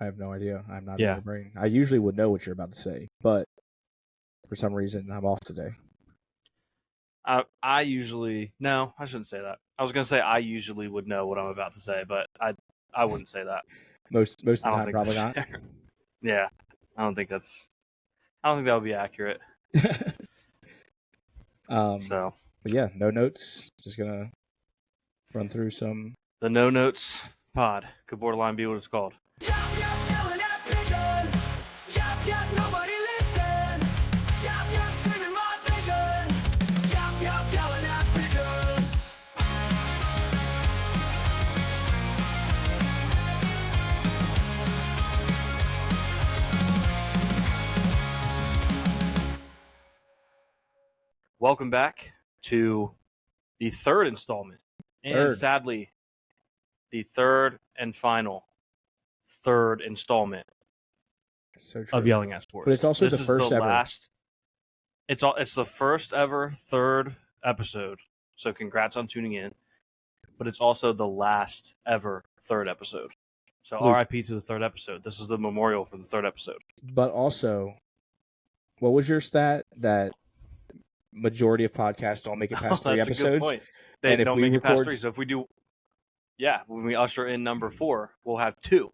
I have no idea. I'm not Yeah. in the brain. I usually would know what you're about to say, but for some reason, I'm off today. I usually no, I shouldn't say that. I was gonna say I usually would know what I'm about to say, but I wouldn't say that. Most of the I don't time, think probably that's not. fair. Yeah, I don't think that would be accurate. So But yeah, no notes. Just gonna run through some. the No Notes Pod could borderline be what it's called. Yap, yap, yelling at pigeons. Yap, yap, nobody listens. Yap, yap, screaming my vision. Yap, yap, yelling at pigeons. Welcome back to the third installment, and Third. sadly, the third and final third installment So true. of Yelling at Sports. But it's also this the is first the ever. last. It's the first ever third episode. So congrats on tuning in. But it's also the last ever third episode. So Luke. RIP to the third episode. This is the memorial for the third episode. But also, what was your stat that majority of podcasts don't make it past 3 That's episodes? a good point. They And if don't we make it past record- 3. So if we do, yeah, when we usher in number 4, we'll have 2,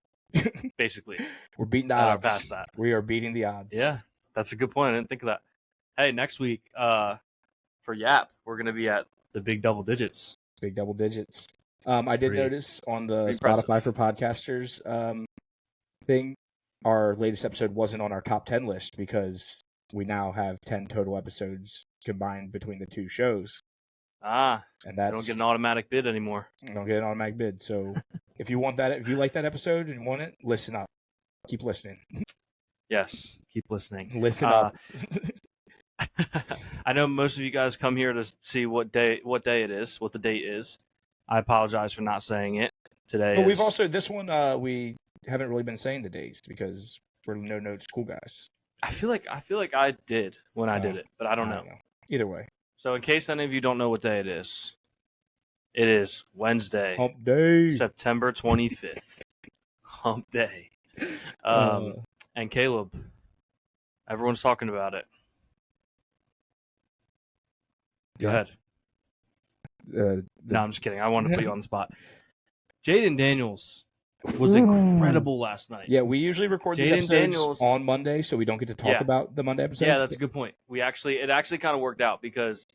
basically. We're beating the that are odds. past that. We are beating the odds. Yeah, that's a good point. I didn't think of that. Hey, next week for Yap, we're going to be at the big double digits. Big double digits. I did Pretty notice on the impressive. Spotify for podcasters thing, our latest episode wasn't on our top 10 list because we now have 10 total episodes combined between the two shows. And And you that's don't get an automatic bid anymore. you don't get an automatic bid. So if you want that, if you like that episode and want it, listen up. Keep listening. Yes, keep listening. Listen up. I know most of you guys come here to see what day it is, what the date is. I apologize for not saying it today. But we've also this one we haven't really been saying the dates because we're no notes cool guys. I feel like I did when I did it, but I don't know. Either way, So in case any of you don't know what day it is Wednesday, hump day. September 25th. Hump day. And Caleb, everyone's talking about it. Go ahead. No, I'm just kidding. I wanted to put you on the spot. Jaden Daniels was incredible last night. Yeah, we usually record these Jaden episodes Daniels- on Monday, so we don't get to talk about the Monday episodes. Yeah, that's a good point. It actually kind of worked out because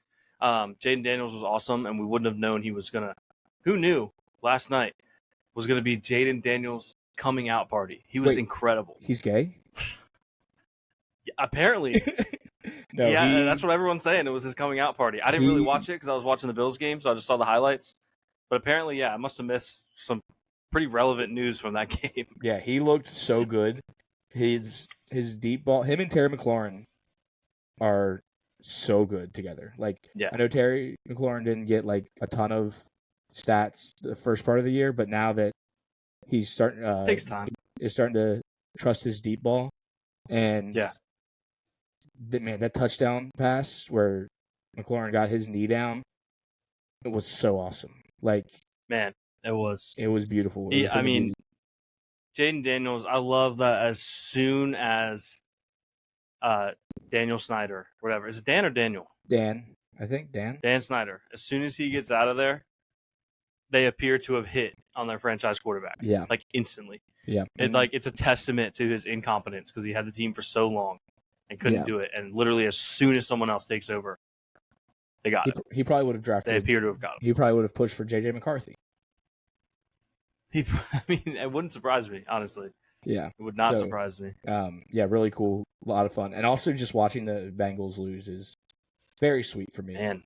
Jaden Daniels was awesome, and we wouldn't have known he was gonna. Who knew last night was gonna be Jaden Daniels' coming out party? He was incredible. He's gay? Yeah, apparently. No, yeah, that's what everyone's saying. It was his coming out party. I didn't really watch it because I was watching the Bills game, so I just saw the highlights. But apparently, yeah, I must have missed some pretty relevant news from that game. Yeah, he looked so good. His deep ball, him and Terry McLaurin are so good together. Like, Yeah. I know Terry McLaurin didn't get like a ton of stats the first part of the year, but now that he's starting, Takes time. is starting to trust his deep ball, and Yeah. that touchdown pass where McLaurin got his knee down, it was so awesome. Like, Man, it was. it was beautiful. I mean, Jaden Daniels, I love that as soon as Daniel Snyder, whatever. Is it Dan or Daniel? Dan, I think Dan. Dan Snyder. As soon as he gets out of there, they appear to have hit on their franchise quarterback. Yeah. Like instantly. Yeah. It's a testament to his incompetence because he had the team for so long and couldn't do it. And literally as soon as someone else takes over, they got it. He probably would have drafted. They appear to have got him. He probably would have pushed for J.J. McCarthy. I mean, it wouldn't surprise me, honestly. Yeah. It would not surprise me. Yeah, really cool. A lot of fun. And also just watching the Bengals lose is very sweet for me. Man.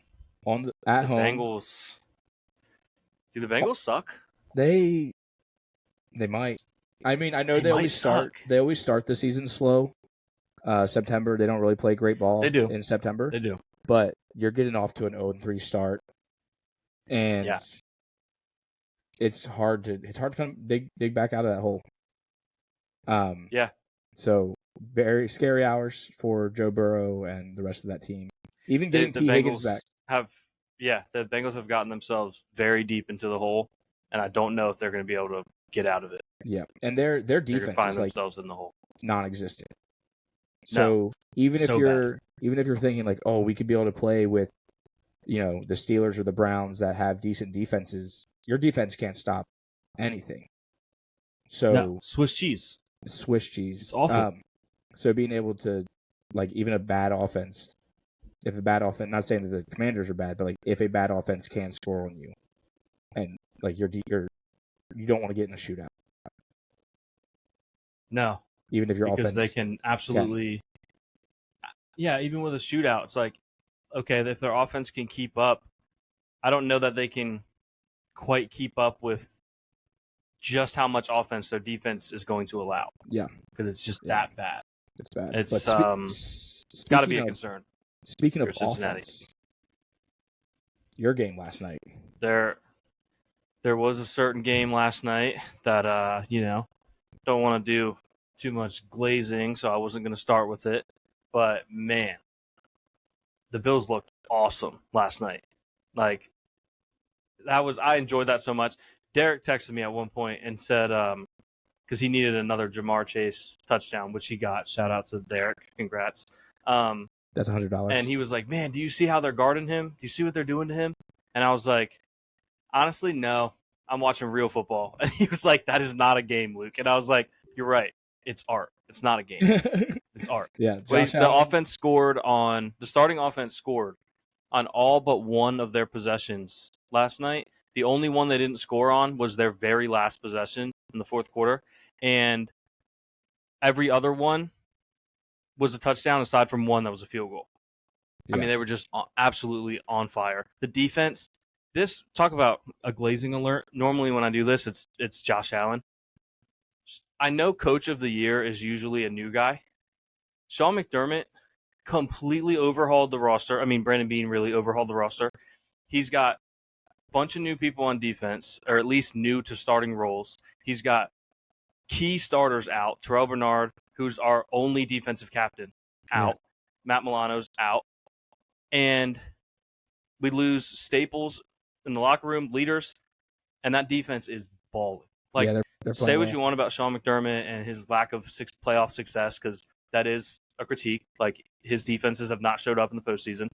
At home. Bengals. Do the Bengals suck? They might. I mean, I know they always start the season slow. September, they don't really play great ball in September. They do. But you're getting off to an 0-3 start. And it's hard to come dig back out of that hole. Yeah. So very scary hours for Joe Burrow and the rest of that team. Even getting T. Higgins back. The Bengals have gotten themselves very deep into the hole, and I don't know if they're going to be able to get out of it. Yeah, and their They're gonna defense find is like themselves in the hole. non-existent. No. So even if So you're thinking like, oh, we could be able to play with, the Steelers or the Browns that have decent defenses, your defense can't stop anything. So No, Swiss cheese. Swiss cheese. It's awful. So being able to, like, even a bad offense, if a bad offense, not saying that the Commanders are bad, but like if a bad offense can score on you, and like you don't want to get in a shootout. No, Even if your because offense they can absolutely. Yeah, even with a shootout, it's like, okay, if their offense can keep up, I don't know that they can quite keep up with just how much offense their defense is going to allow. Yeah, because it's just Yeah. that bad. it's bad. It's But it's got to be a speaking of- concern. Speaking of for Cincinnati. offense, your game last night. There was a certain game last night that don't want to do too much glazing, so I wasn't going to start with it. But man, the Bills looked awesome last night. Like I enjoyed that so much. Derek texted me at one point and said, because he needed another Jamar Chase touchdown, which he got. Shout out to Derek, congrats. That's $100. And he was like, "Man, do you see how they're guarding him? Do you see what they're doing to him?" And I was like, "Honestly, no. I'm watching real football." And he was like, "That is not a game, Luke." And I was like, "You're right. It's art. It's not a game. It's art." Yeah, Wait, Josh the Allen- offense the starting offense scored on all but one of their possessions last night. The only one they didn't score on was their very last possession in the fourth quarter. And every other one was a touchdown aside from one that was a field goal. I Yeah. mean, they were just absolutely on fire. The defense, talk about a glazing alert. Normally when I do this, it's Josh Allen. I know Coach of the Year is usually a new guy. Sean McDermott completely overhauled the roster. I mean, Brandon Beane really overhauled the roster. He's got a bunch of new people on defense, or at least new to starting roles. He's got key starters out. Terrell Bernard, who's our only defensive captain, out. Matt Milano's out. And we lose staples in the locker room, leaders, and that defense is balling. Like, they're say playing what well. you want about Sean McDermott and his lack of playoff success, because that is a critique. Like, his defenses have not showed up in the postseason.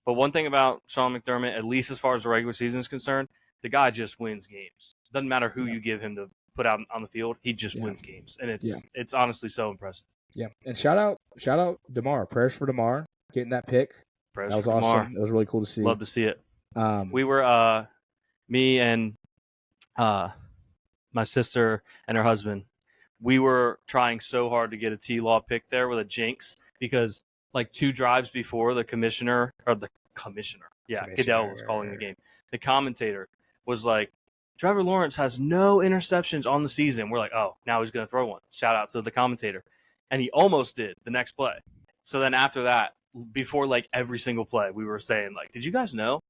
But one thing about Sean McDermott, at least as far as the regular season is concerned, the guy just wins games. Doesn't matter who you give him to put out on the field, he just wins games, and it's honestly so impressive. Yeah, and shout out DeMar. Prayers for DeMar getting that pick. Prayers That was for awesome. DeMar. That was really cool to see. Love to see it. We We were me and my sister and her husband. We were trying so hard to get a T-Law pick there with a jinx, because like 2 drives before, the commissioner, Goodell was calling the game. The commentator was like, Trevor Lawrence has no interceptions on the season. We're like, oh, now he's going to throw one. Shout out to the commentator. And he almost did the next play. So then after that, before like every single play, we were saying, like, did you guys know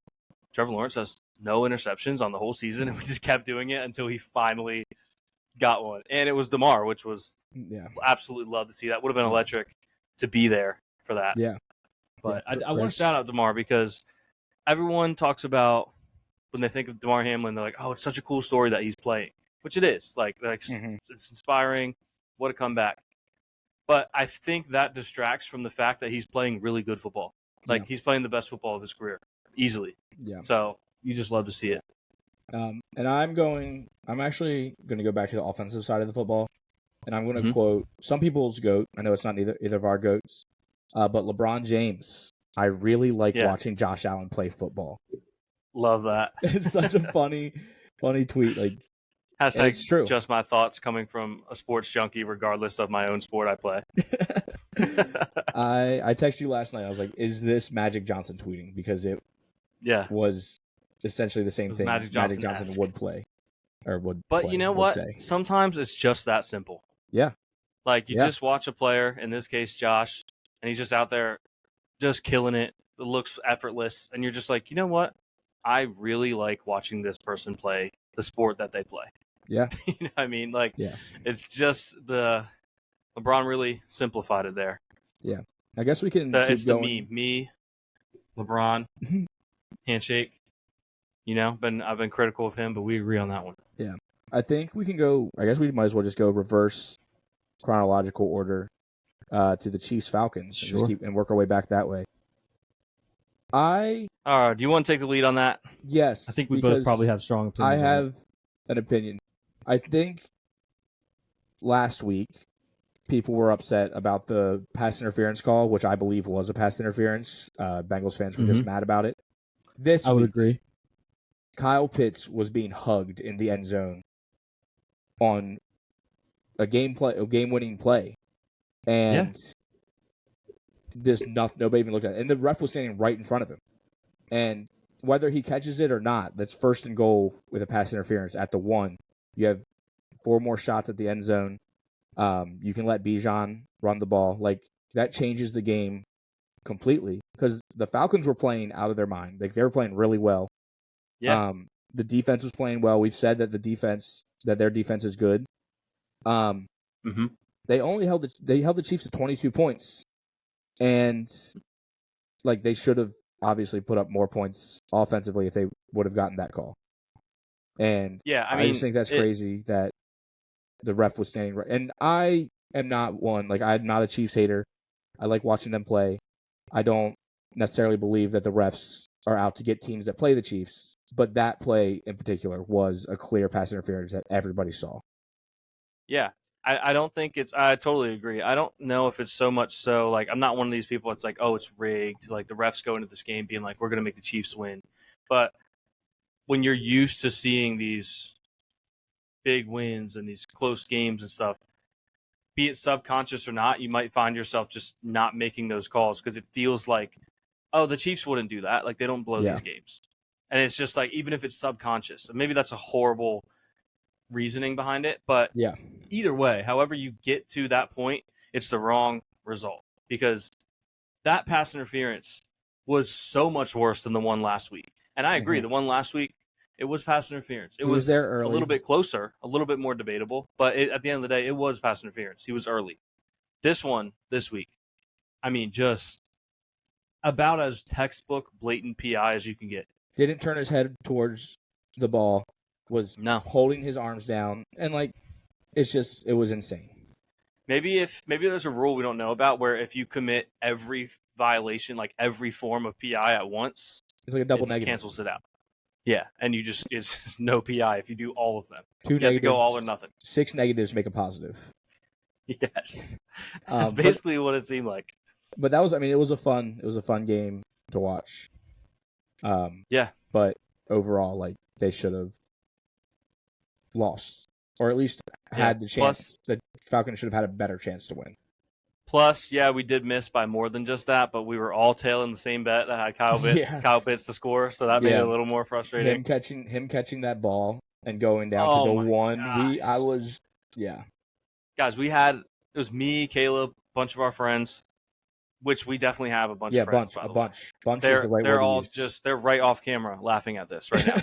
Trevor Lawrence has no interceptions on the whole season? And we just kept doing it until he finally got one. And it was DeMar, which was absolutely love to see. That would have been electric to be there for that. Yeah. But Yeah, I want to shout out DeMar, because everyone talks about, when they think of DeMar Hamlin, they're like, oh, it's such a cool story that he's playing, which it is. Like it's inspiring. What a comeback. But I think that distracts from the fact that he's playing really good football. Like, he's playing the best football of his career, easily. Yeah. So you just love to see it. And I'm actually going to go back to the offensive side of the football, and I'm going to quote some people's GOAT. I know it's not either of our GOATs, but LeBron James. I really like watching Josh Allen play football. Love that. It's such a funny tweet. Like, hashtag it's true. Just my thoughts coming from a sports junkie, regardless of my own sport I play. I texted you last night. I was like, "Is this Magic Johnson tweeting?" Because it was essentially the same thing Magic Johnson would play or would. But play, you know would what? say. Sometimes it's just that simple. Yeah. Like, you just watch a player, in this case Josh, and he's just out there just killing it. It looks effortless, and you're just like, you know what? I really like watching this person play the sport that they play. Yeah. You know what I mean? Like, it's just LeBron really simplified it there. Yeah. I guess we can It's keep going. the meme. Me, LeBron, handshake. You know, I've been critical of him, but we agree on that one. Yeah. I think we can go. I guess we might as well just go reverse chronological order to the Chiefs Falcons and just and work our way back that way. All right, do you want to take the lead on that? Yes, I think we both probably have strong opinions. I have an opinion. I think last week people were upset about the pass interference call, which I believe was a pass interference. Bengals fans were just mad about it. I would agree. Kyle Pitts was being hugged in the end zone on a game-winning play, and nobody even looked at it. And the ref was standing right in front of him. And whether he catches it or not, that's first and goal with a pass interference at the 1. You have 4 more shots at the end zone. You can let Bijan run the ball. Like, that changes the game completely because the Falcons were playing out of their mind. Like, they were playing really well. Yeah. The defense was playing well. We've said that their defense is good. They only held the Chiefs to 22 points, and like they should have obviously put up more points offensively if they would have gotten that call. And I just think that's crazy that the ref was standing right. And I am not one, like, I'm not a Chiefs hater. I like watching them play. I don't necessarily believe that the refs are out to get teams that play the Chiefs, but that play in particular was a clear pass interference that everybody saw. Yeah. I don't think I totally agree. I don't know if it's so much so, like, I'm not one of these people that's like, oh, it's rigged. Like, the refs go into this game being like, we're going to make the Chiefs win. But when you're used to seeing these big wins and these close games and stuff, be it subconscious or not, you might find yourself just not making those calls because it feels like, oh, the Chiefs wouldn't do that. Like, they don't blow these games. And it's just like, even if it's subconscious, maybe that's a horrible reasoning behind it, but either way, however you get to that point, it's the wrong result because that pass interference was so much worse than the one last week. And I agree, the one last week, it was pass interference. It was there early, a little bit closer, a little bit more debatable, but at the end of the day, it was pass interference. He was early. This week, I mean, just about as textbook blatant PI as you can get. Didn't turn his head towards the ball. Was holding his arms down, and like it was insane. Maybe there's a rule we don't know about where if you commit every violation, like every form of PI at once, it's like a double negative. Cancels it out. Yeah, and it's just no PI if you do all of them. 2 you negatives, have to go all or nothing. 6 negatives make a positive. Yes, that's basically what it seemed like. But that was, I mean, it was a fun game to watch. But overall, like, they should have lost, or at least had the chance. The Falcons should have had a better chance to win. Plus, we did miss by more than just that, but we were all tailing the same bet that had Kyle Pitts to score, so that made it a little more frustrating. Him catching that ball and going down to the one. Gosh. Guys, it was me, Caleb, a bunch of our friends, which we definitely have a bunch of friends. A bunch. Bunch is the right word. They're all they're right off camera laughing at this right now.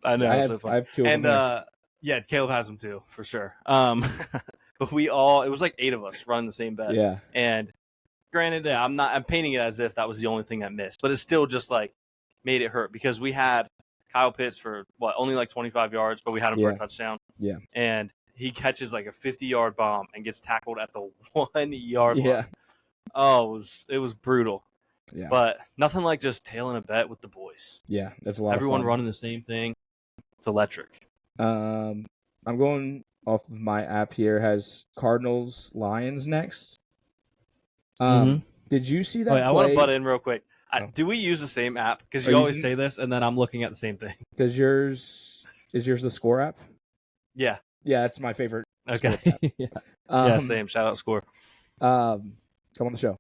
I know. I have 2 of them. And Caleb has them too, for sure. But it was like 8 of us running the same bet. Yeah. And granted, I'm painting it as if that was the only thing that missed, but it still just like made it hurt because we had Kyle Pitts for only like 25 yards, but we had him for a touchdown. Yeah. And he catches like a 50-yard bomb and gets tackled at the 1-yard line. Oh, it was brutal. Yeah. But nothing like just tailing a bet with the boys. Yeah, that's a lot Everyone of fun. running the same thing. It's electric. I'm going off of my app here. Has Cardinals Lions next. Did you see that? I want to butt in real quick. Do we use the same app? Because you always say this, and then I'm looking at the same thing. Is yours the Score app? Yeah. Yeah, that's my favorite. Okay. Same. Shout out Score. Come on the show.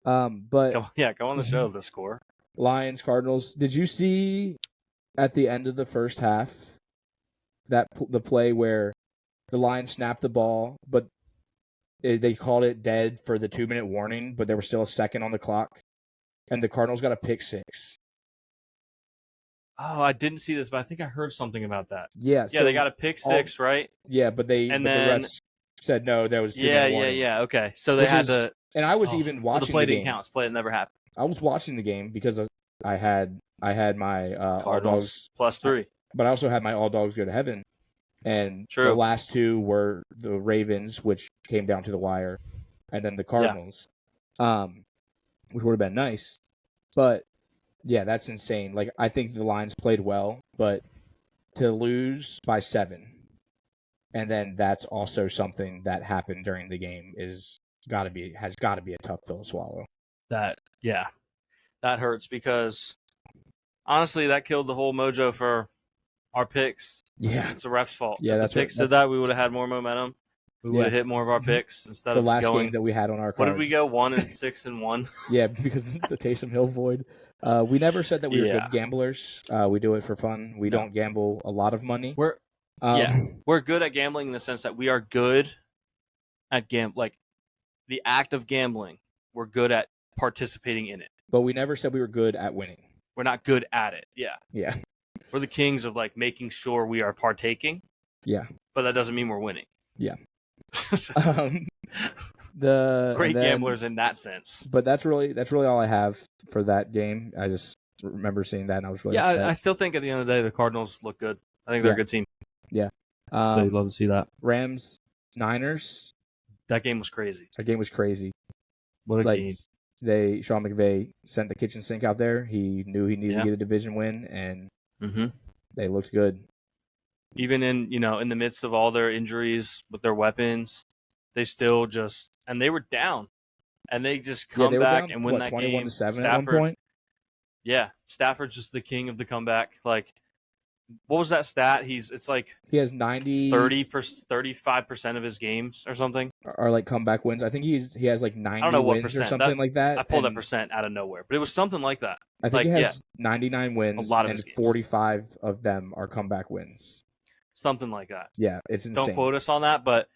But come on the show. The Score. Lions, Cardinals. Did you see at the end of the first half the play where the Lions snapped the ball, but they called it dead for the 2-minute warning, but there was still a second on the clock, and the Cardinals got a pick 6. Oh, I didn't see this, but I think I heard something about that. Yeah. Yeah, they got a pick 6, right? Yeah, but the refs said no, there was 2-minute warning. Yeah. Okay, so they had to. And I was even watching so the play the didn't count. Play never happened. I was watching the game because I had my Cardinals all dogs +3, but I also had my all dogs go to heaven. And True. the last two were the Ravens, which came down to the wire, and then the Cardinals, which would have been nice. But, yeah, that's insane. Like, I think the Lions played well, but to lose by 7, and then that's also something that happened during the game has got to be a tough pill to swallow. That hurts because, honestly, that killed the whole mojo for our picks. Yeah. It's the ref's fault. Yeah, if that's the picks did that, we would have had more momentum. We would have hit more of our picks instead the of last going. game that we had on our card. What did we go? 1-6-1. Yeah, because the Taysom Hill void. We never said that we were good gamblers. We do it for fun. We don't gamble a lot of money. We're good at gambling in the sense that we are good at like the act of gambling. We're good at participating in it. But we never said we were good at winning. We're not good at it. Yeah. Yeah. We're the kings of like making sure we are partaking. Yeah. But that doesn't mean we're winning. Yeah. Great gamblers in that sense. But that's really all I have for that game. I just remember seeing that and I was really upset. I still think at the end of the day the Cardinals look good. I think they're a good team. Yeah. So you'd love to see that. Rams, Niners. That game was crazy. That game was crazy. What a game. Sean McVay sent the kitchen sink out there. He knew he needed to get a division win, and they looked good. Even in the midst of all their injuries with their weapons, they still and they were down, and they just come back and win that 21 game. 21-7 at one point. Yeah, Stafford's just the king of the comeback. Like, what was that stat? It's like he has 35% of his games or something are like comeback wins. I think he has like 90 I don't know what wins percent. or something like that. I pulled that percent out of nowhere, but it was something like that. I think he has 99 wins, a lot of and 45 of them are comeback wins. Something like that. Yeah, it's insane. Don't quote us on that, but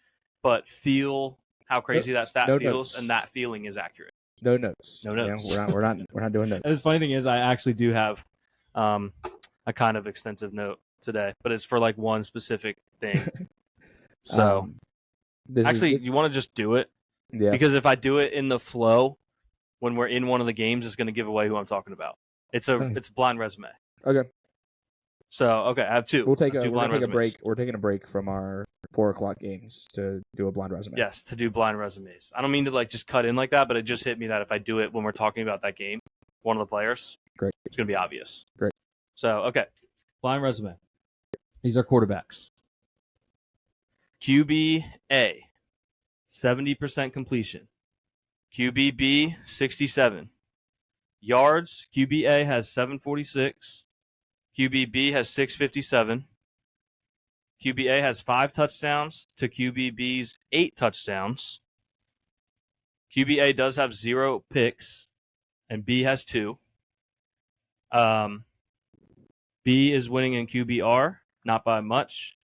feel how crazy that stat feels, and that feeling is accurate. No notes. No notes. We're not doing notes. And the funny thing is, I actually do have a kind of extensive note today, but it's for like one specific thing. So, you want to just do it? Yeah. Because if I do it in the flow, when we're in one of the games, it's going to give away who I'm talking about. It's a blind resume. Okay. So I have two. We'll take a break. We're taking a break from our 4:00 games to do a blind resume. Yes, to do blind resumes. I don't mean to like just cut in like that, but it just hit me that if I do it when we're talking about that game, one of the players, great, it's going to be obvious. Great. So blind resume. These are quarterbacks. QB-A, 70% completion. QB-B, 67. Yards, QB-A has 746. QB-B has 657. QB-A has 5 touchdowns to QB-B's 8 touchdowns. QB-A does have 0 picks, and B has 2. B is winning in QBR, not by much.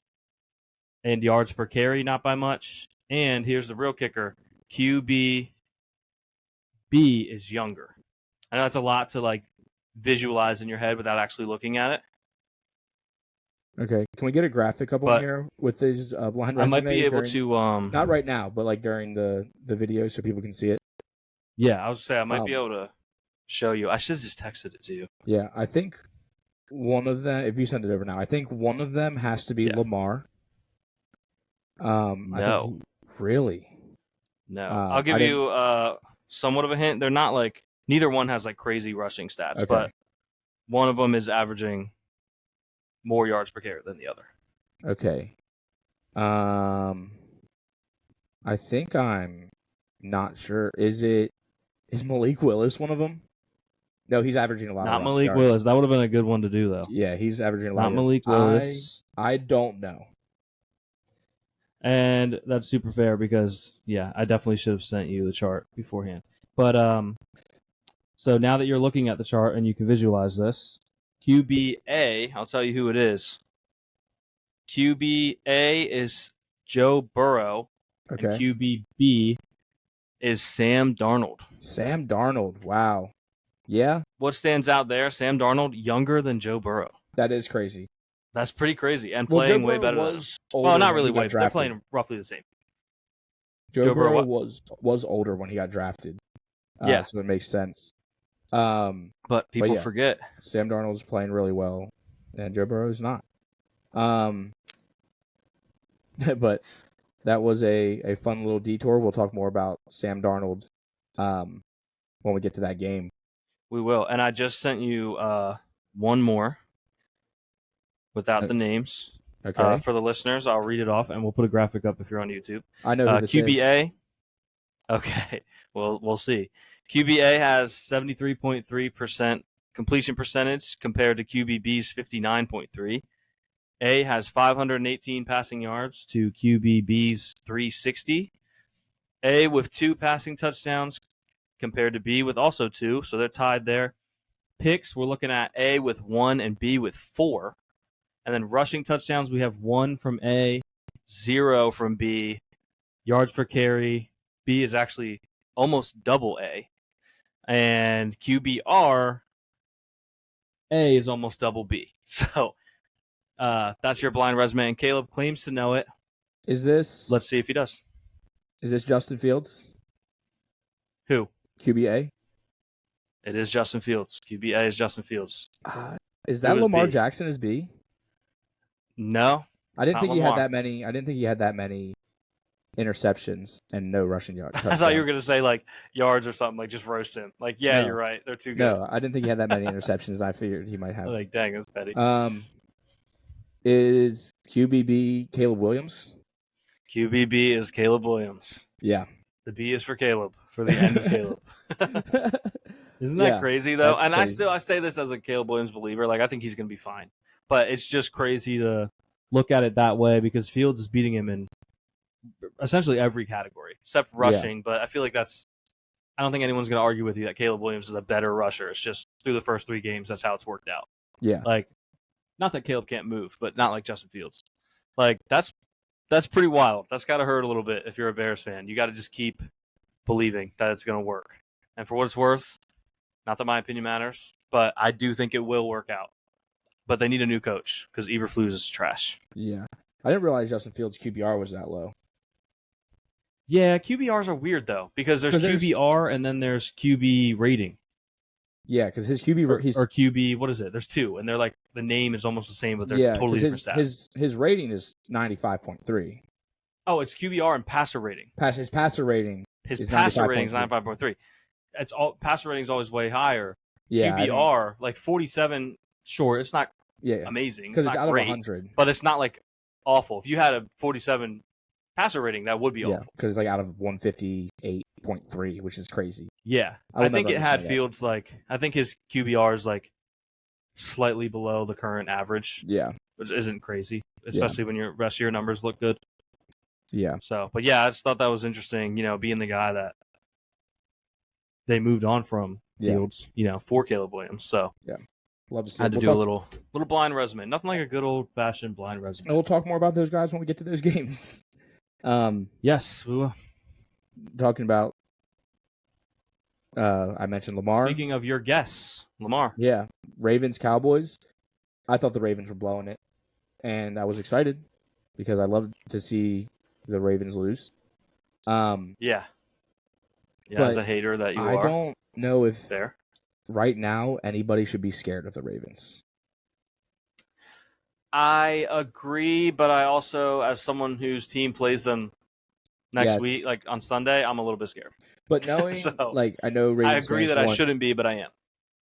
And yards per carry, not by much. And here's the real kicker. QB-B is younger. I know that's a lot to like visualize in your head without actually looking at it. Okay, can we get a graphic up on here with these blind resume? I might be able to not right now, but like during the video so people can see it. Yeah, I was gonna say I might be able to show you. I should have just texted it to you. Yeah, I think one of them, if you send it over now, I think one of them has to be Lamar. No. Really? No. I'll give you somewhat of a hint. They're not like neither one has like crazy rushing stats, but one of them is averaging more yards per carry than the other. Okay. I think I'm not sure. Is Malik Willis one of them? No, he's averaging a lot. Not Malik Willis. That would have been a good one to do, though. Yeah, he's averaging a lot. Not Malik Willis. I don't know. And that's super fair because, I definitely should have sent you the chart beforehand. But so now that you're looking at the chart and you can visualize this, QB-A, I'll tell you who it is. QB-A is Joe Burrow. Okay. And QB-B is Sam Darnold. Sam Darnold. Wow. Yeah. What stands out there? Sam Darnold, younger than Joe Burrow. That is crazy. That's pretty crazy. And playing way better than him. Well, not really way. They're playing roughly the same. Joe Burrow was older when he got drafted. So it makes sense. But people forget. Sam Darnold's playing really well, and Joe Burrow's not. but that was a fun little detour. We'll talk more about Sam Darnold when we get to that game. We will. And I just sent you one more without the names. Okay. For the listeners, I'll read it off, and we'll put a graphic up if you're on YouTube. I know who this QBA. Okay, well, we'll see. QBA has 73.3% completion percentage compared to QBB's 59.3. A has 518 passing yards to QBB's 360. A with 2 passing touchdowns compared to B with also 2, so they're tied there. Picks, we're looking at A with 1 and B with 4. And then rushing touchdowns, we have 1 from A, 0 from B. Yards per carry, B is actually almost double A. And QBR, A is almost double B. So that's your blind resume. And Caleb claims to know it. Is this? Let's see if he does. Is this Justin Fields? Who? QBA? It is Justin Fields. QBA is Justin Fields. Is that Who is Lamar B? Jackson as B? No. I didn't think he Lamar. had that many. I didn't think he had that many interceptions and no rushing yards. I thought you were going to say like yards or something, like just roast him. Like, yeah, No. you're right. They're too good. No, I didn't think he had that many interceptions. I figured he might have. Like, dang, that's petty. Is QBB Caleb Williams? QBB is Caleb Williams. Yeah. The B is for Caleb, for the end of Caleb. Isn't that crazy though? And crazy. I say this as a Caleb Williams believer. Like, I think he's going to be fine. But it's just crazy to Look at it that way because Fields is beating him in essentially every category except rushing. But I feel like I don't think anyone's going to argue with you that Caleb Williams is a better rusher. It's just through the first 3 games, that's how it's worked out. Yeah. Like, not that Caleb can't move, but not like Justin Fields. Like, that's pretty wild. That's got to hurt a little bit if you're a Bears fan. You got to just keep believing that it's going to work. And for what it's worth, not that my opinion matters, but I do think it will work out. But they need a new coach because Eberflus is trash. Yeah. I didn't realize Justin Fields' QBR was that low. Yeah, QBRs are weird though because there's QBR and then there's QB rating. Yeah, because his QB or QB, what is it? There's 2, and they're like the name is almost the same, but they're totally different stats. His rating is 95.3. Oh, it's QBR and passer rating. His passer rating. His passer rating is 95.3. It's all passer rating is always way higher. Yeah, QBR like 47. Sure, it's not amazing. Because it's out not great, of 100. but it's not like awful. If you had a 47 passer rating, that would be awful. Because it's like out of 158.3, which is crazy. Yeah, I think it had Fields like I think his QBR is like slightly below the current average. Yeah, which isn't crazy, especially when your rest of your numbers look good. Yeah. So, but yeah, I just thought that was interesting. Being the guy that they moved on from Fields, for Caleb Williams. So yeah, love to see. I had to do a little blind resume. Nothing like a good old fashioned blind resume. And we'll talk more about those guys when we get to those games. Yes, we will. Talking about, I mentioned Lamar. Speaking of your guess, Lamar. Yeah, Ravens, Cowboys. I thought the Ravens were blowing it, and I was excited because I love to see the Ravens lose. Yeah, as a hater that you are. I don't know if there right now anybody should be scared of the Ravens. I agree, but I also, as someone whose team plays them next week, like on Sunday, I'm a little bit scared. But knowing, I know Ravens I agree that I shouldn't be, but I am.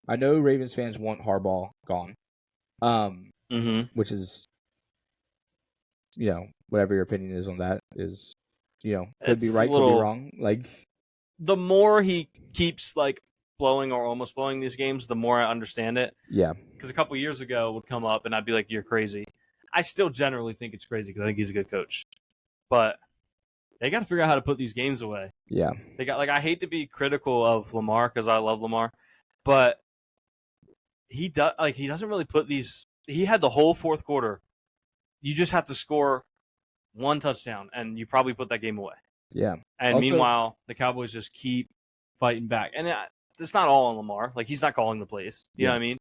I know Ravens fans want Harbaugh gone, which is, whatever your opinion is on that is, could be right, could be wrong. Like, the more he keeps blowing or almost blowing these games, the more I understand it. Yeah. Because a couple years ago it would come up and I'd be like, "You're crazy." I still generally think it's crazy because I think he's a good coach, but they got to figure out how to put these games away. Yeah. They got I hate to be critical of Lamar because I love Lamar, but he doesn't really put these. He had the whole fourth quarter. You just have to score 1 touchdown and you probably put that game away. Yeah. And meanwhile, the Cowboys just keep fighting back. And it's not all on Lamar. He's not calling the plays. You know what I mean?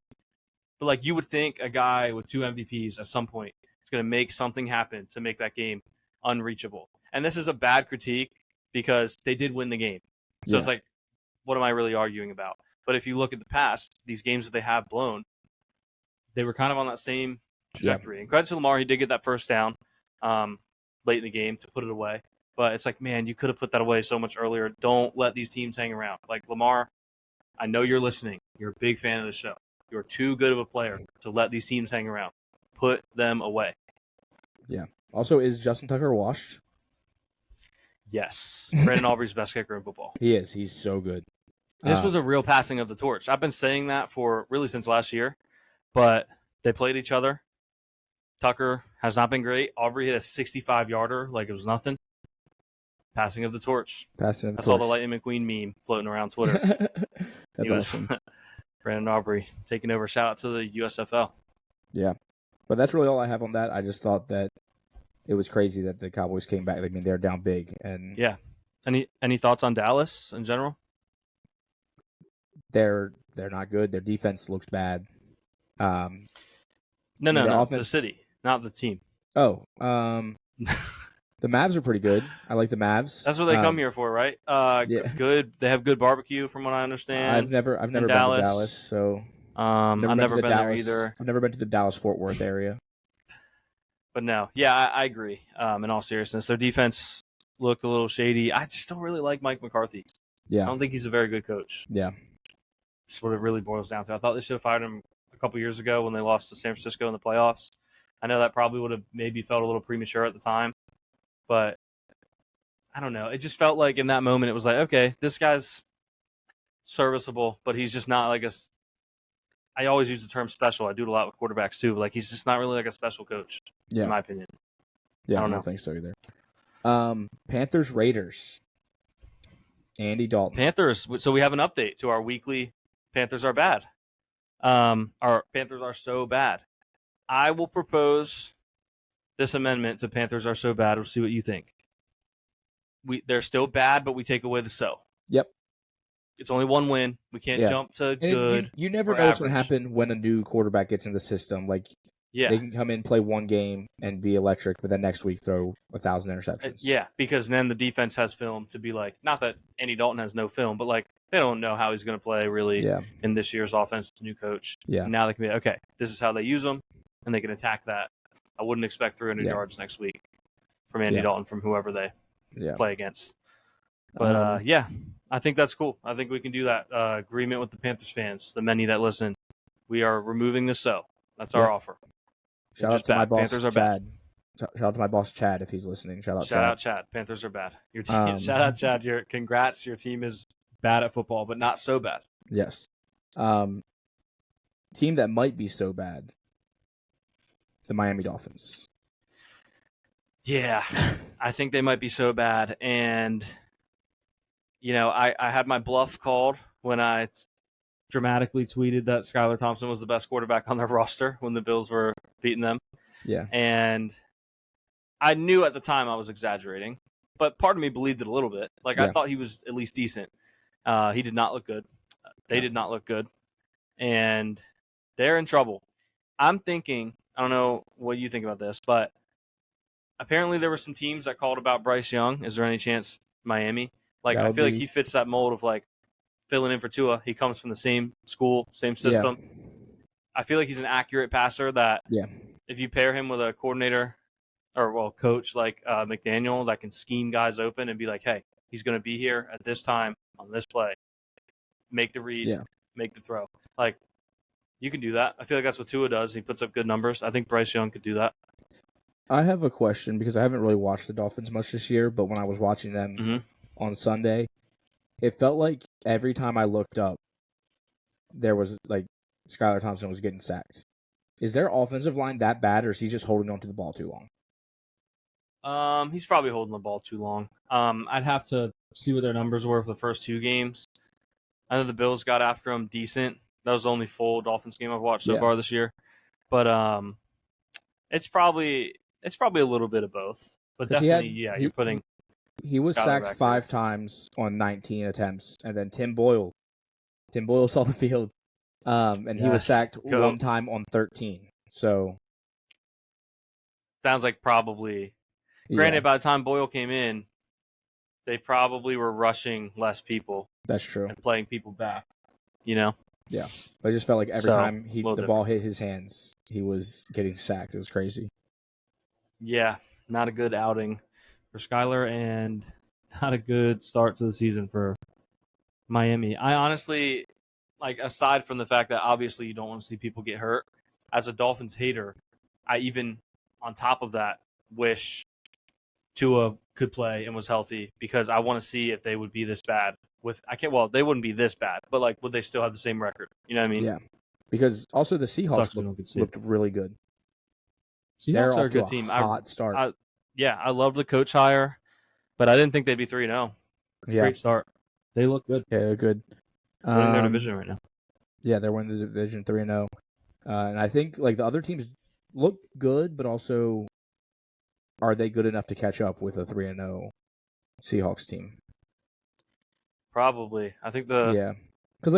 But, you would think a guy with 2 MVPs at some point is going to make something happen to make that game unreachable. And this is a bad critique because they did win the game. So it's what am I really arguing about? But if you look at the past, these games that they have blown, they were kind of on that same trajectory. And credit to Lamar, he did get that first down. late in the game to put it away. But it's like, man, you could have put that away so much earlier. Don't let these teams hang around. Like Lamar, I know you're listening. You're a big fan of the show. You're too good of a player to let these teams hang around. Put them away. Yeah. Also, is Justin Tucker washed? Yes. Brandon Aubrey's best kicker in football. He is. He's so good. This was a real passing of the torch. I've been saying that for really since last year, but they played each other. Tucker has not been great. Aubrey hit a 65-yarder like it was nothing. Passing of the torch. I saw the Lightning McQueen meme floating around Twitter. That's awesome. Brandon Aubrey taking over. Shout out to the USFL. Yeah. But that's really all I have on that. I just thought that it was crazy that the Cowboys came back. I mean, they're down big. And yeah. Any thoughts on Dallas in general? They're not good. Their defense looks bad. No, the city, not the team. Oh, the Mavs are pretty good. I like the Mavs. That's what they come here for, right? Yeah. Good. They have good barbecue, from what I understand. I've never been to Dallas, so I've never been there either. I've never been to the Dallas-Fort Worth area. But no, yeah, I agree. In all seriousness, their defense looked a little shady. I just don't really like Mike McCarthy. Yeah, I don't think he's a very good coach. Yeah, that's what it really boils down to. I thought they should have fired him a couple years ago when they lost to San Francisco in the playoffs. I know that probably would have maybe felt a little premature at the time, but I don't know. It just felt like in that moment it was like, okay, this guy's serviceable, but he's just not like a. I always use the term special. I do it a lot with quarterbacks too. But like he's just not really like a special coach, in my opinion. Yeah, I don't think so either. Panthers Raiders. Andy Dalton. Panthers. So we have an update to our weekly. Panthers are bad. Our Panthers are so bad. I will propose this amendment to Panthers are so bad. We'll see what you think. They're still bad, but we take away the so. Yep. It's only one win. We can't jump to good. You never know what's going to happen when a new quarterback gets in the system. Like, they can come in, play one game, and be electric, but then next week throw 1,000 interceptions. Yeah, because then the defense has film to be like, not that Andy Dalton has no film, but like they don't know how he's going to play really in this year's offense with the new coach. Yeah. And now they can be, okay, this is how they use them, and they can attack that. I wouldn't expect 300 yards next week from Andy Dalton, from whoever they play against. But, I think that's cool. I think we can do that. Agreement with the Panthers fans, the many that listen. We are removing the so. That's our offer. Shout out to my boss, Panthers are Chad. Shout out to my boss, Chad, if he's listening. Shout out, Chad. Panthers are bad. Your team. Shout out, Chad. Congrats. Your team is bad at football, but not so bad. Yes. Team that might be so bad. The Miami Dolphins. Yeah, I think they might be so bad. And, I had my bluff called when I dramatically tweeted that Skylar Thompson was the best quarterback on their roster when the Bills were beating them. Yeah. And I knew at the time I was exaggerating, but part of me believed it a little bit. Like, I thought he was at least decent. He did not look good. They did not look good. And they're in trouble. I'm thinking, I don't know what you think about this, but apparently there were some teams that called about Bryce Young. Is there any chance Miami? Like, I feel like he fits that mold of, like, filling in for Tua. He comes from the same school, same system. Yeah. I feel like he's an accurate passer that if you pair him with a coordinator or, coach like McDaniel that can scheme guys open and be like, hey, he's going to be here at this time on this play. Make the read, make the throw. Like, you can do that. I feel like that's what Tua does. He puts up good numbers. I think Bryce Young could do that. I have a question because I haven't really watched the Dolphins much this year, but when I was watching them on Sunday, it felt like every time I looked up, there was, like, Skylar Thompson was getting sacked. Is their offensive line that bad, or is he just holding on to the ball too long? He's probably holding the ball too long. I'd have to see what their numbers were for the first two games. I know the Bills got after him decent. That was the only full Dolphins game I've watched so far this year. But it's probably a little bit of both. But definitely, you're putting. He was sacked 5 times on 19 attempts, and then Tim Boyle saw the field, and he was sacked 1 time on 13. So sounds like probably. Granted, by the time Boyle came in, they probably were rushing less people. That's true. And playing people back. Yeah. But I just felt like every time the ball hit his hands, he was getting sacked. It was crazy. Yeah. Not a good outing. for Skyler and not a good start to the season for Miami. I honestly, aside from the fact that obviously you don't want to see people get hurt, as a Dolphins hater, I even, on top of that, wish Tua could play and was healthy because I want to see if they would be this bad. They wouldn't be this bad, but would they still have the same record? You know what I mean? Yeah. Because also the Seahawks looked really good. Seahawks are a good team. Hot start. I love the coach hire, but I didn't think they'd be 3-0. Yeah. Great start. They look good. Yeah, they're good. Winning their division right now. Yeah, they're winning the division 3-0. And I think the other teams look good, but also are they good enough to catch up with a 3-0 Seahawks team? Probably. I think because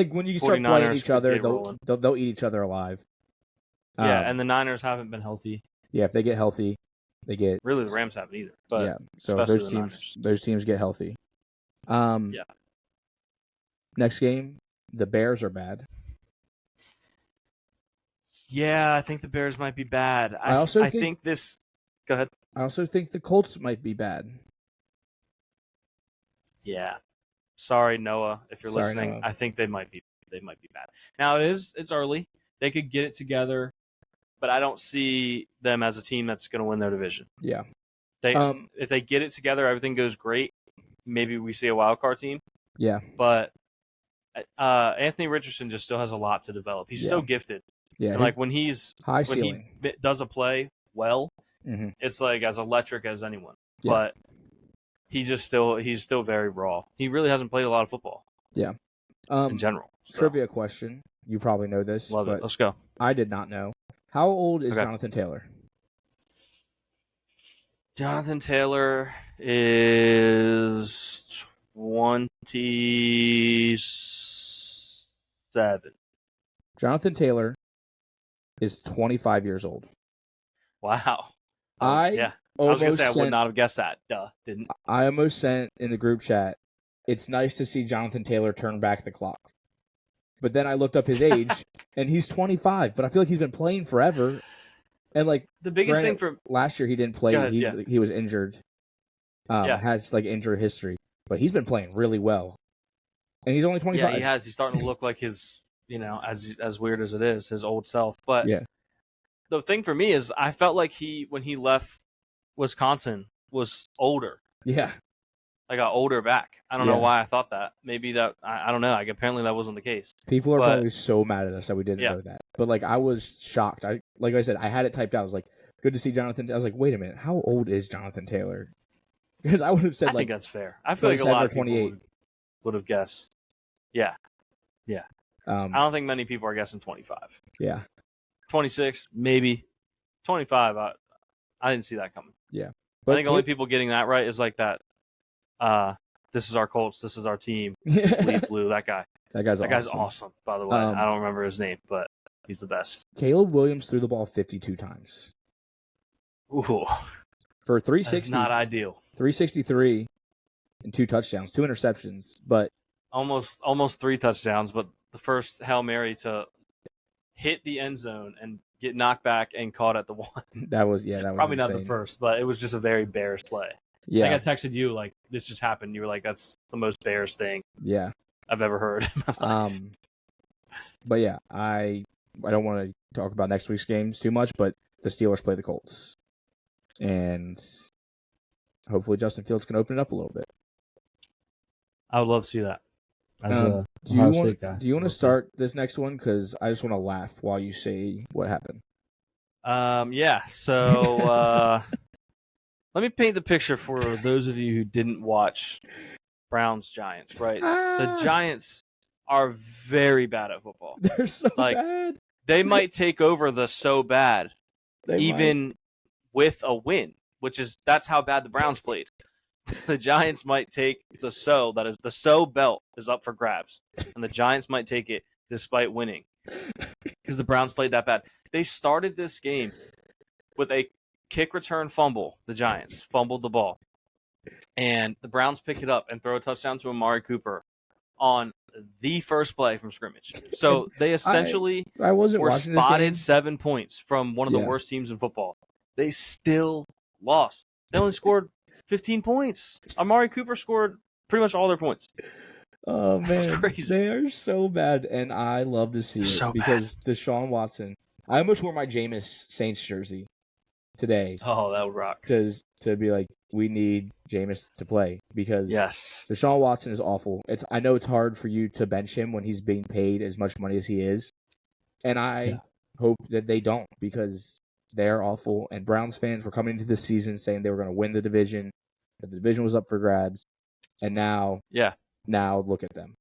when you start playing each other, they'll eat each other alive. And the Niners haven't been healthy. Yeah, if they get healthy, they get really the Rams haven't either. But yeah, so those teams get healthy. Yeah. Next game, the Bears are bad. Yeah, I think the Bears might be bad. I think this. Go ahead. I also think the Colts might be bad. Yeah. Sorry, Noah, if you're listening. Noah. I think they might be bad. Now it's early. They could get it together, but I don't see them as a team that's going to win their division. Yeah. If they get it together, everything goes great. Maybe we see a wild card team. Yeah. But Anthony Richardson just still has a lot to develop. He's so gifted. Yeah. And when he does a play well, mm-hmm. it's as electric as anyone. Yeah. But he's still very raw. He really hasn't played a lot of football. Yeah. In general. So. Trivia question. You probably know this. Love it. Let's go. I did not know. How old is Jonathan Taylor? Jonathan Taylor is 27. Jonathan Taylor is 25 years old. Wow. I was going to say I would not have guessed that. Didn't. I almost sent in the group chat, it's nice to see Jonathan Taylor turn back the clock. But then I looked up his age, and he's 25. But I feel like he's been playing forever. And the biggest thing for last year, he didn't play. He was injured. Has injury history, but he's been playing really well. And he's only 25. Yeah, he has. He's starting to look like his, as weird as it is, his old self. But the thing for me is, I felt like when he left Wisconsin, was older. Yeah. Like an older back. I don't know why I thought that. Maybe that, I don't know. Apparently that wasn't the case. People are probably so mad at us that we didn't know that. But I was shocked. Like I said, I had it typed out. I was like, good to see Jonathan. I was like, wait a minute. How old is Jonathan Taylor? Because I would have said I think that's fair. I feel like a lot of people would have guessed. Yeah. Yeah. I don't think many people are guessing 25. Yeah. 26, maybe. 25, I didn't see that coming. Yeah. But I think only people getting that right is that. This is our Colts. This is our team. Bleed blue. That guy. That guy's awesome. By the way, I don't remember his name, but he's the best. Caleb Williams threw the ball 52 times. Ooh, for 360. That's not ideal. 363 and 2 touchdowns, 2 interceptions, but almost 3 touchdowns. But the first Hail Mary to hit the end zone and get knocked back and caught at the one. That was probably insane. Not the first, but it was just a very Bears play. Yeah, I texted you this just happened. You were like, "That's the most Bears thing." Yeah, I've ever heard. But yeah, I don't want to talk about next week's games too much, but the Steelers play the Colts, and hopefully Justin Fields can open it up a little bit. I would love to see that. As do you want to start this next one? Because I just want to laugh while you say what happened. Yeah. So. Let me paint the picture for those of you who didn't watch Browns-Giants, right? The Giants are very bad at football. They're so bad. They might take over the so bad, with a win, that's how bad the Browns played. The Giants might take the so belt is up for grabs, and the Giants might take it despite winning because the Browns played that bad. They started this game with a kick return fumble. The Giants fumbled the ball, and the Browns pick it up and throw a touchdown to Amari Cooper on the first play from scrimmage. So they essentially were spotted 7 points from one of the worst teams in football. They still lost. They only scored 15 points. Amari Cooper scored pretty much all their points. Oh That's man, crazy. they are so bad, and I love to see it So because Deshaun Watson. I almost wore my Jameis Saints jersey today Oh, that would rock. to be like, we need Jameis to play because Yes. Deshaun Watson is awful. I know it's hard for you to bench him when he's being paid as much money as he is, and I hope that they don't because they're awful. And Browns fans were coming into this season saying they were going to win the division, that the division was up for grabs, and now look at them.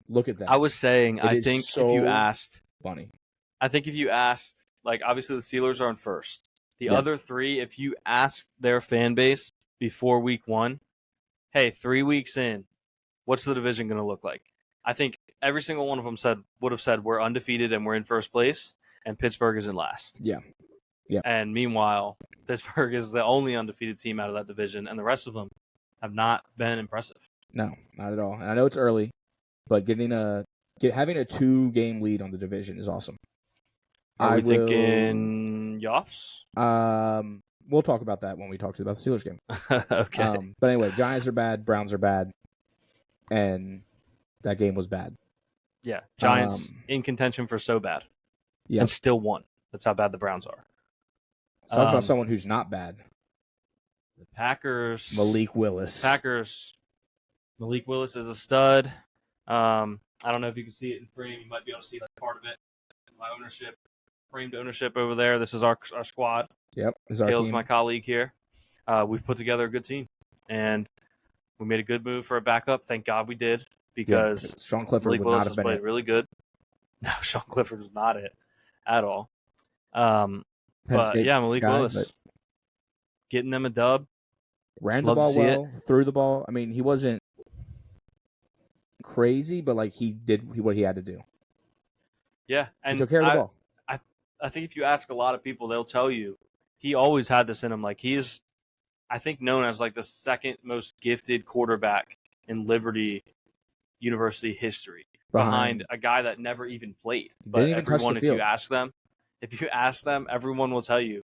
Look at them. I was saying, It I is think so if you asked, funny. like, obviously the Steelers are in first. The Yeah. other three, if you ask their fan base before week 1, hey, 3 weeks in, what's the division going to look like? I think every single one of them would have said we're undefeated and we're in first place, and Pittsburgh is in last. Yeah. And meanwhile, Pittsburgh is the only undefeated team out of that division, and the rest of them have not been impressive. No, not at all. And I know it's early, but having a 2-game lead on the division is awesome. Are we thinking Yoffs? We'll talk about that when we talk about the Steelers game. Okay. But anyway, Giants are bad, Browns are bad, and that game was bad. Yeah, Giants in contention for so bad, Yep. and still won. That's how bad the Browns are. Talk about someone who's not bad. The Packers. Malik Willis. Malik Willis is a stud. I don't know if you can see it in frame. You might be able to see like part of it. My ownership, framed ownership over there. This is our squad. Yep, this is our Caleb's team. my colleague here. We've put together a good team, and we made a good move for a backup. Thank God we did, because Sean Clifford Malik would Willis not has have been played it. really good. No, Sean Clifford was not it at all. Penn But State yeah, Malik guy, Willis but getting them a dub. ran the Love to ball see well, threw the ball. I mean, he wasn't crazy, but like he did what he had to do. Yeah, and He took care of the ball. I think if you ask a lot of people, they'll tell you he always had this in him. Like, he is, I think, known as like the second most gifted quarterback in Liberty University history, behind a guy that never even played. But Didn't even touch the everyone, if field. you ask them, everyone will tell you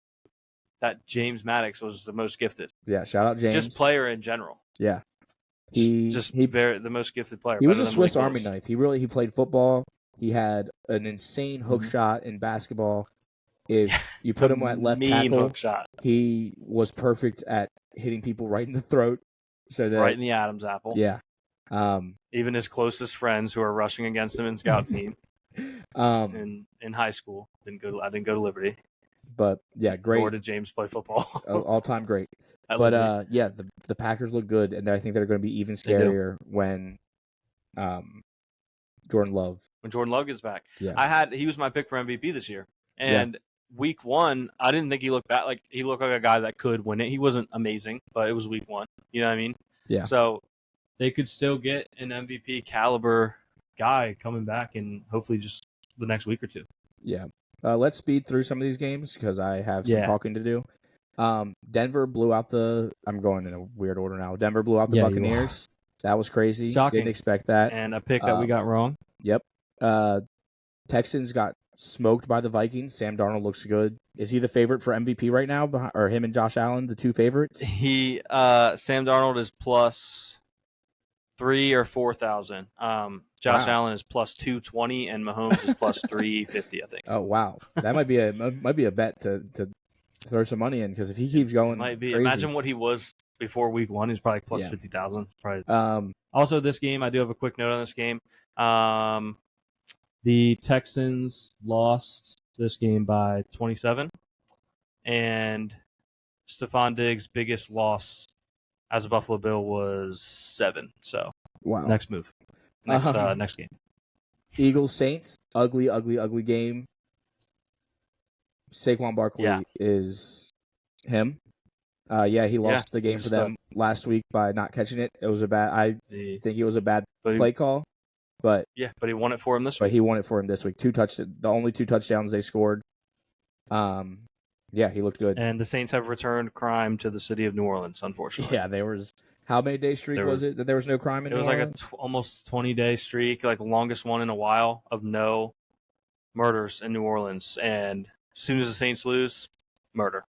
that James Maddox was the most gifted. Yeah, shout out James. Just player in general. Yeah, the most gifted player. He was better a than Swiss Malik Army Willis. knife. He played football. He had an insane hook shot in basketball. If you put him at left Mean tackle, hook shot. he was perfect at hitting people right in the throat. So that Right in the Adam's apple. yeah. Even his closest friends who are rushing against him in scout team in high school I didn't go to Liberty. But yeah, great. Nor did James play football. All time great. At But Liberty. yeah, the Packers look good, and I think they're going to be even scarier when Jordan Love. When Jordan Love gets back, Yeah. he was my pick for MVP this year, and week 1, I didn't think he looked bad. Like, he looked like a guy that could win it. He wasn't amazing, but it was week 1. You know what I mean? Yeah. So they could still get an MVP caliber guy coming back, and hopefully just the next week or two. Yeah. Let's speed through some of these games because I have some talking to do. Denver blew out I'm going in a weird order now. Denver blew out the Buccaneers. That was crazy. Shocking. Didn't expect that. And a pick that we got wrong. Yep. Texans got smoked by the Vikings. Sam Darnold looks good. Is he the favorite for MVP right now, or him and Josh Allen, the two favorites? Sam Darnold is plus 3,000 or 4,000. Josh Allen is plus 220, and Mahomes is plus 350. I think. Oh wow, that might be a bet to throw some money in, because if he keeps going, Might be. crazy. Imagine what he was before week 1. He's probably plus 50,000. Probably. Um, Also, this game, I do have a quick note on this game. The Texans lost this game by 27, and Stephon Diggs' biggest loss as a Buffalo Bill was 7. So wow. next move, next game. Eagles Saints, ugly game. Saquon Barkley is him. He lost the game for them last week by not catching it. It was I think it was a bad play call, but but he won it for him this week. But he won it for him this week. The only 2 touchdowns they scored. He looked good. And the Saints have returned crime to the city of New Orleans, unfortunately. Yeah, there was how many day streak was it that there was no crime in New Orleans? Like a almost 20-day streak, like the longest one in a while, of no murders in New Orleans. And as soon as the Saints lose, murder.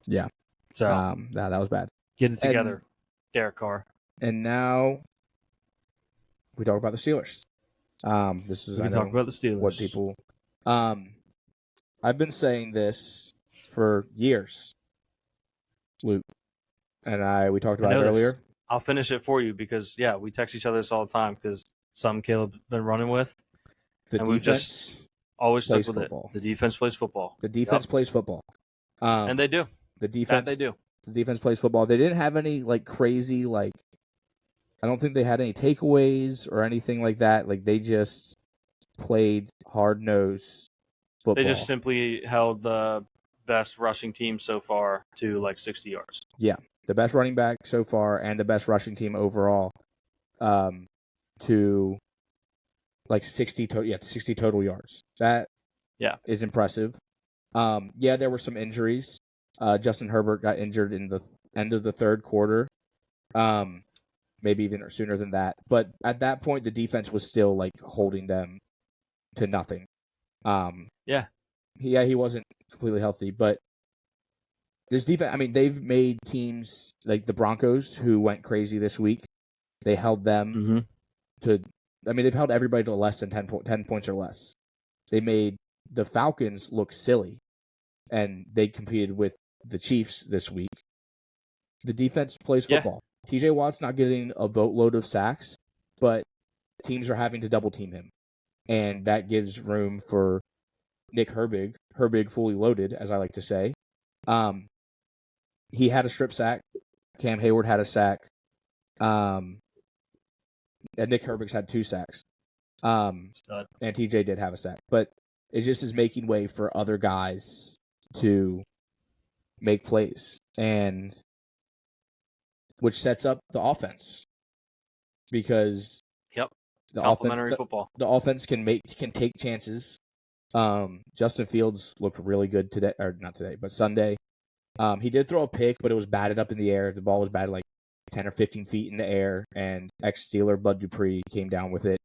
Yeah. So that was bad. Get it together, Derek Carr. And now we talk about the Steelers. This is We can talk about the Steelers. what people. I've been saying this for years, Luke, and we talked about it earlier. I'll finish it for you because we text each other this all the time because something Caleb's been running with. The and we've just always stuck with football. it. The defense plays football. The defense plays football. And they do. The defense. They do. The defense plays football. They didn't have any crazy I don't think they had any takeaways or anything like that. They just played hard-nosed football. They just simply held the best rushing team so far to 60 yards. Yeah, the best running back so far and the best rushing team overall to 60 total yards. That is impressive. There were some injuries. Justin Herbert got injured in the end of the third quarter. Maybe even sooner than that. But at that point, the defense was still holding them to nothing. He wasn't completely healthy, but this defense, they've made teams like the Broncos, who went crazy this week. They held them to, they've held everybody to less than 10 points or less. They made the Falcons look silly, and they competed with the Chiefs this week. The defense plays football. TJ Watt's not getting a boatload of sacks, but teams are having to double team him. And that gives room for Nick Herbig fully loaded, as I like to say. He had a strip sack. Cam Hayward had a sack. And Nick Herbig's had 2 sacks. And TJ did have a sack. But it just is making way for other guys to make plays. And which sets up the offense. Because the complementary football. The offense can take chances. Justin Fields looked really good today, or not today, but Sunday. He did throw a pick, but it was batted up in the air. The ball was batted 10 or 15 feet in the air, and ex-Steeler Bud Dupree came down with it.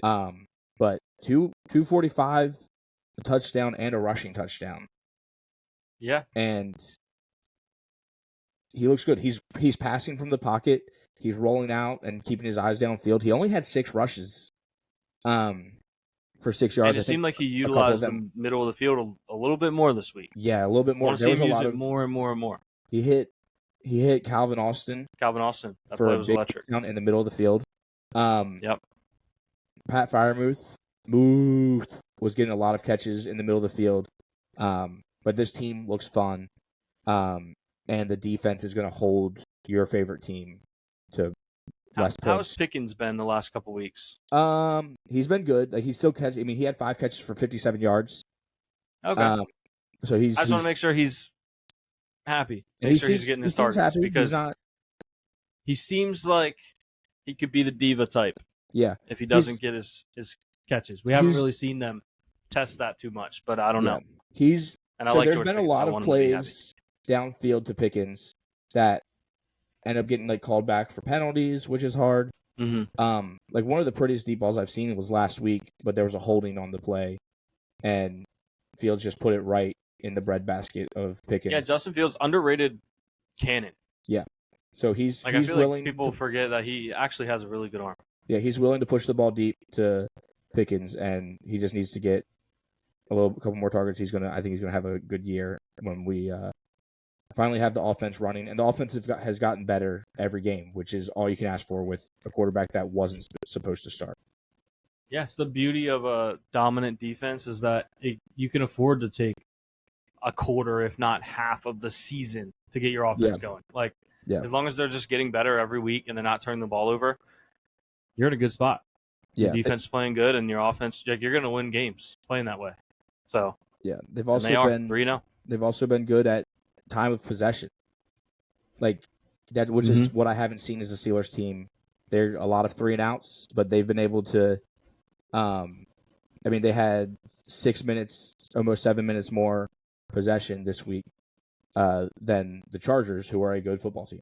But 245, a touchdown and a rushing touchdown. Yeah. And he looks good. He's passing from the pocket. He's rolling out and keeping his eyes downfield. He only had 6 rushes for 6 yards. And it seemed like he utilized the middle of the field a little bit more this week. Yeah, a little bit more. I want to see him use it more and more and more. He hit Calvin Austin. That for play was electric. Down in the middle of the field. Yep. Pat Freiermuth was getting a lot of catches in the middle of the field. But this team looks fun. And the defense is going to hold your favorite team to less points. How has Pickens been the last couple weeks? He's been good. He's still catching. He had 5 catches for 57 yards. Okay. So I just want to make sure he's happy. Make sure he's getting his targets because he seems like he could be the diva type. Yeah. If he doesn't get his catches, we haven't really seen them test that too much, but I don't know. There's George been a lot of plays downfield to Pickens that end up getting called back for penalties, which is hard. Mm-hmm. One of the prettiest deep balls I've seen was last week, but there was a holding on the play, and Fields just put it right in the breadbasket of Pickens. Yeah, Justin Fields, underrated cannon. Yeah, so he's I feel willing. People forget that he actually has a really good arm. Yeah, he's willing to push the ball deep to Pickens, and he just needs to get a couple more targets. I think he's gonna have a good year when we finally have the offense running, and the offense has gotten better every game, which is all you can ask for with a quarterback that wasn't supposed to start. Yes, the beauty of a dominant defense is that you can afford to take a quarter, if not half, of the season to get your offense going. As long as they're just getting better every week and they're not turning the ball over, you're in a good spot. Yeah, your defense is playing good, and your offense, you're going to win games playing that way. So they've also been 3-0. They've also been good at time of possession, which is what I haven't seen as a Steelers team. They're a lot of 3 and outs, but they've been able to. They had 6 minutes, almost 7 minutes more possession this week than the Chargers, who are a good football team.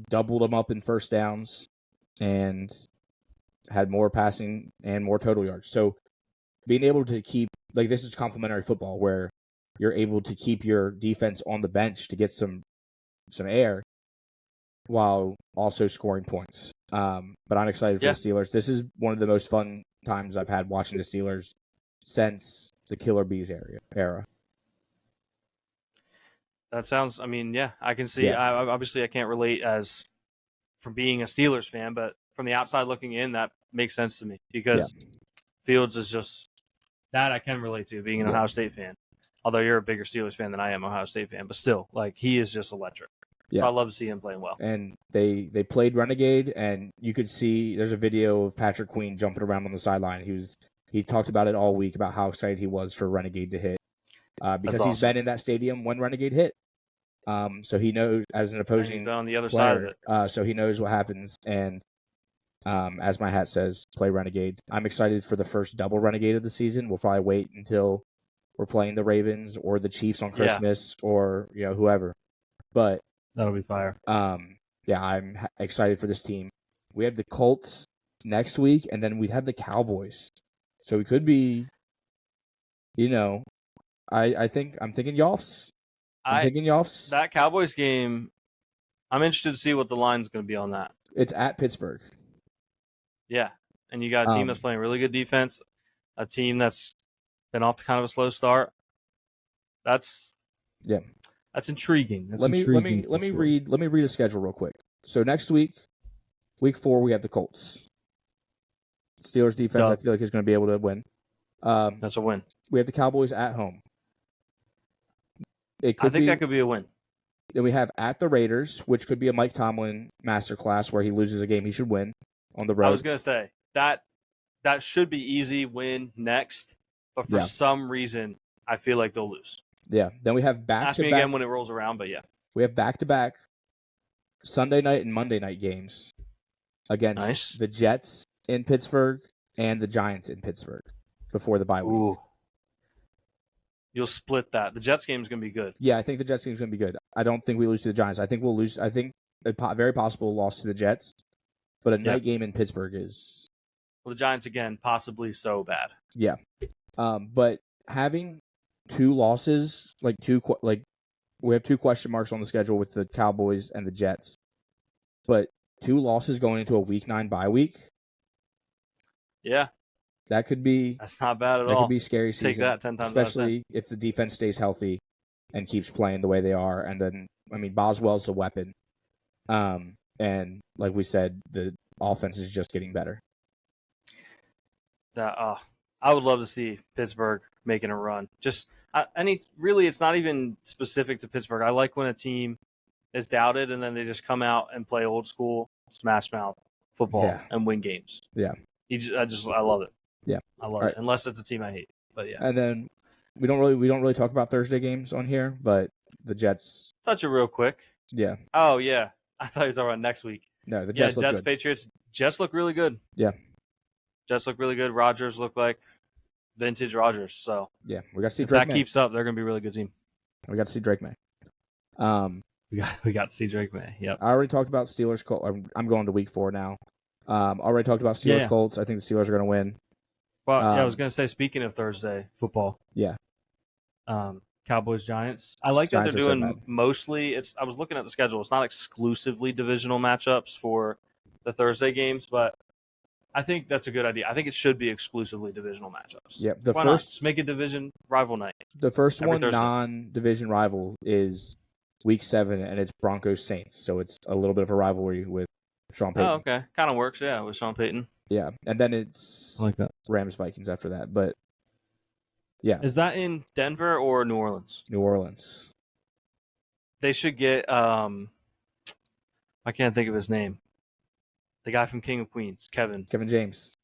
Doubled them up in first downs and had more passing and more total yards. So being able to keep this is complementary football where you're able to keep your defense on the bench to get some some air while also scoring points. But I'm excited for the Steelers. This is one of the most fun times I've had watching the Steelers since the Killer Bees era. That sounds. I mean, yeah, I can see. Yeah. Obviously, I can't relate as from being a Steelers fan, but from the outside looking in, that makes sense to me because Fields is just that I can relate to being an Ohio State fan. Although you're a bigger Steelers fan than I am, Ohio State fan, but still, like he is just electric. Yeah. So I love to see him playing well. And they played Renegade, and you could see there's a video of Patrick Queen jumping around on the sideline. He talked about it all week about how excited he was for Renegade to hit because he's been in that stadium when Renegade hit. So he knows as an opposing he's been on the other player, side of it. so he knows what happens. And as my hat says, play Renegade. I'm excited for the first double Renegade of the season. We'll probably wait until we're playing the Ravens or the Chiefs on Christmas or whoever. But that'll be fire. I'm excited for this team. We have the Colts next week, and then we have the Cowboys. So we could be, I think I'm thinking Yoffs. That Cowboys game, I'm interested to see what the line's going to be on that. It's at Pittsburgh. Yeah, and you got a team that's playing really good defense, a team that's been off to kind of a slow start. That's intriguing. Let me read a schedule real quick. So next week, week 4, we have the Colts. Steelers defense, I feel like is going to be able to win. That's a win. We have the Cowboys at home. I think that could be a win. Then we have at the Raiders, which could be a Mike Tomlin masterclass where he loses a game he should win on the road. I was going to say that should be easy win next, but for some reason, I feel like they'll lose. Yeah. Then we have back-to-back. Ask me again when it rolls around, but yeah. We have back-to-back Sunday night and Monday night games against the Jets in Pittsburgh and the Giants in Pittsburgh before the bye week. Ooh. You'll split that. The Jets game is going to be good. Yeah, I think the Jets game is going to be good. I don't think we lose to the Giants. I think we'll lose. I think a very possible loss to the Jets, but a night game in Pittsburgh is. Well, the Giants again, possibly so bad. Yeah, but having 2 losses, we have 2 question marks on the schedule with the Cowboys and the Jets, but 2 losses going into a Week 9 bye week. Yeah. That could be. That's not bad at all. That could be scary season. Take that 10 times. Especially if the defense stays healthy and keeps playing the way they are. And then, Boswell's a weapon. And like we said, the offense is just getting better. I would love to see Pittsburgh making a run. Really, it's not even specific to Pittsburgh. I like when a team is doubted and then they just come out and play old school smash mouth football and win games. Yeah. I love it. Yeah, I love it. Unless it's a team I hate, but yeah. And then we don't really talk about Thursday games on here, but the Jets. Touch it real quick. Yeah. Oh yeah, I thought you were talking about next week. No, the Jets. Jets, Patriots. Jets look really good. Yeah. Jets look really good. Rodgers look like vintage Rodgers. So yeah, we got to see if Drake that May. keeps up, they're going to be a really good team. We got to see Drake May. We got to see Drake May. Yep. I already talked about Steelers. I'm going to week 4 now. Already talked about Steelers Colts. I think the Steelers are going to win. Well, I was going to say, speaking of Thursday football, Cowboys Giants. I like that they're doing mostly. I was looking at the schedule. It's not exclusively divisional matchups for the Thursday games, but I think that's a good idea. I think it should be exclusively divisional matchups. Yeah, Why not? Just make a division rival night. The first one Thursday. non-division rival is week 7, and it's Broncos Saints. So it's a little bit of a rivalry with Sean Payton. Oh, okay. Kind of works, with Sean Payton. Yeah, and then it's I like that. Rams Vikings after that. But yeah, is that in Denver or New Orleans? New Orleans. They should get. I can't think of his name. The guy from King of Queens, Kevin James.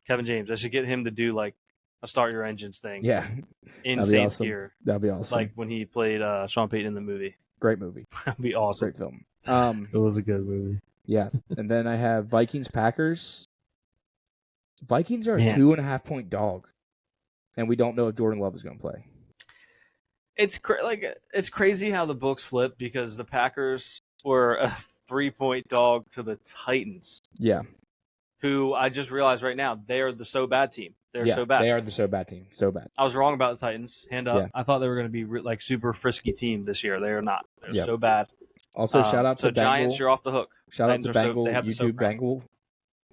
Kevin James. I should get him to do like a Start Your Engines thing. Yeah, in Saints gear. That'd be awesome. Like when he played Sean Payton in the movie. Great movie. That'd be awesome. Great film. It was a good movie. Yeah, and then I have Vikings Packers. Vikings are a 2.5 point dog, and we don't know if Jordan Love is going to play. It's crazy how the books flip because the Packers were a 3-point dog to the Titans. Yeah, who I just realized right now they are the so bad team. They're so bad. They are the so bad team. So bad. I was wrong about the Titans. Hand up. Yeah. I thought they were going to be like super frisky team this year. They are not. They're so bad. Also, shout out to so Giants, Bengal. you're off the hook. Shout out Titans to are Bengal, they have the YouTube soap crown.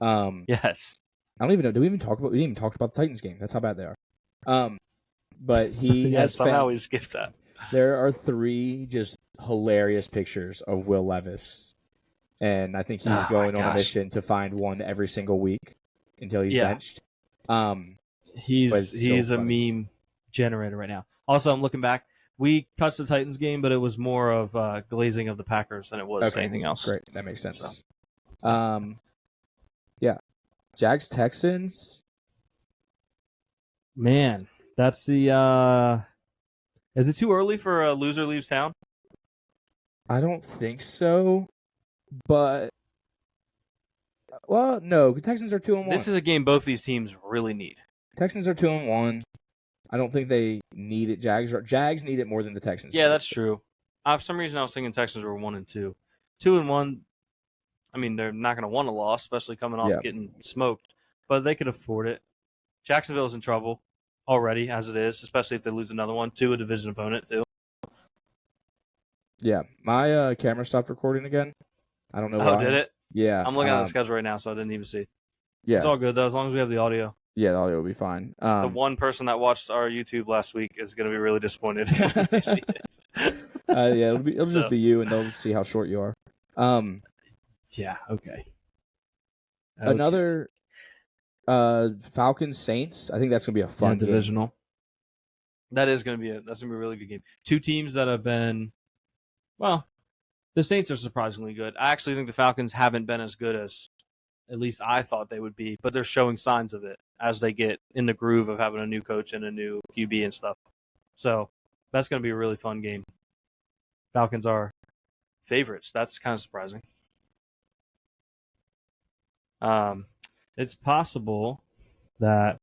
Bengal. Yes. I don't even know. Do we even talk about? We didn't even talk about the Titans game. That's how bad they are. But he has somehow spent. we skipped that. There are 3 just hilarious pictures of Will Levis, and I think he's going on a mission to find one every single week until he's benched. He's so a meme generator right now. Also, I'm looking back. We touched the Titans game, but it was more of glazing of the Packers than it was anything else. Great, that makes sense. Yeah, Jags Texans. Man, that's the. Is it too early for a loser leaves town? I don't think so, but well, no. Texans are 2-1. This is a game both these teams really need. Texans are 2-1. I don't think they need it. Jags need it more than the Texans. Yeah, that's true. For some reason, I was thinking Texans were 1-2, 2-1. I mean, they're not going to want a loss, especially coming off getting smoked, but they could afford it. Jacksonville's in trouble already, as it is, especially if they lose another one to a division opponent too. Yeah, my camera stopped recording again. I don't know why. Oh, did it? Yeah. I'm looking at the schedule right now, so I didn't even see. Yeah. It's all good, though, as long as we have the audio. Yeah, the audio will be fine. The one person that watched our YouTube last week is going to be really disappointed when they see it. Yeah, it'll just be you, and they'll see how short you are. Yeah, okay. Another Falcons Saints. I think that's going to be a fun divisional. game. That is going to be a really good game. 2 teams that have been, well, the Saints are surprisingly good. I actually think the Falcons haven't been as good as at least I thought they would be, but they're showing signs of it as they get in the groove of having a new coach and a new QB and stuff. So that's going to be a really fun game. Falcons are favorites. That's kind of surprising. It's possible that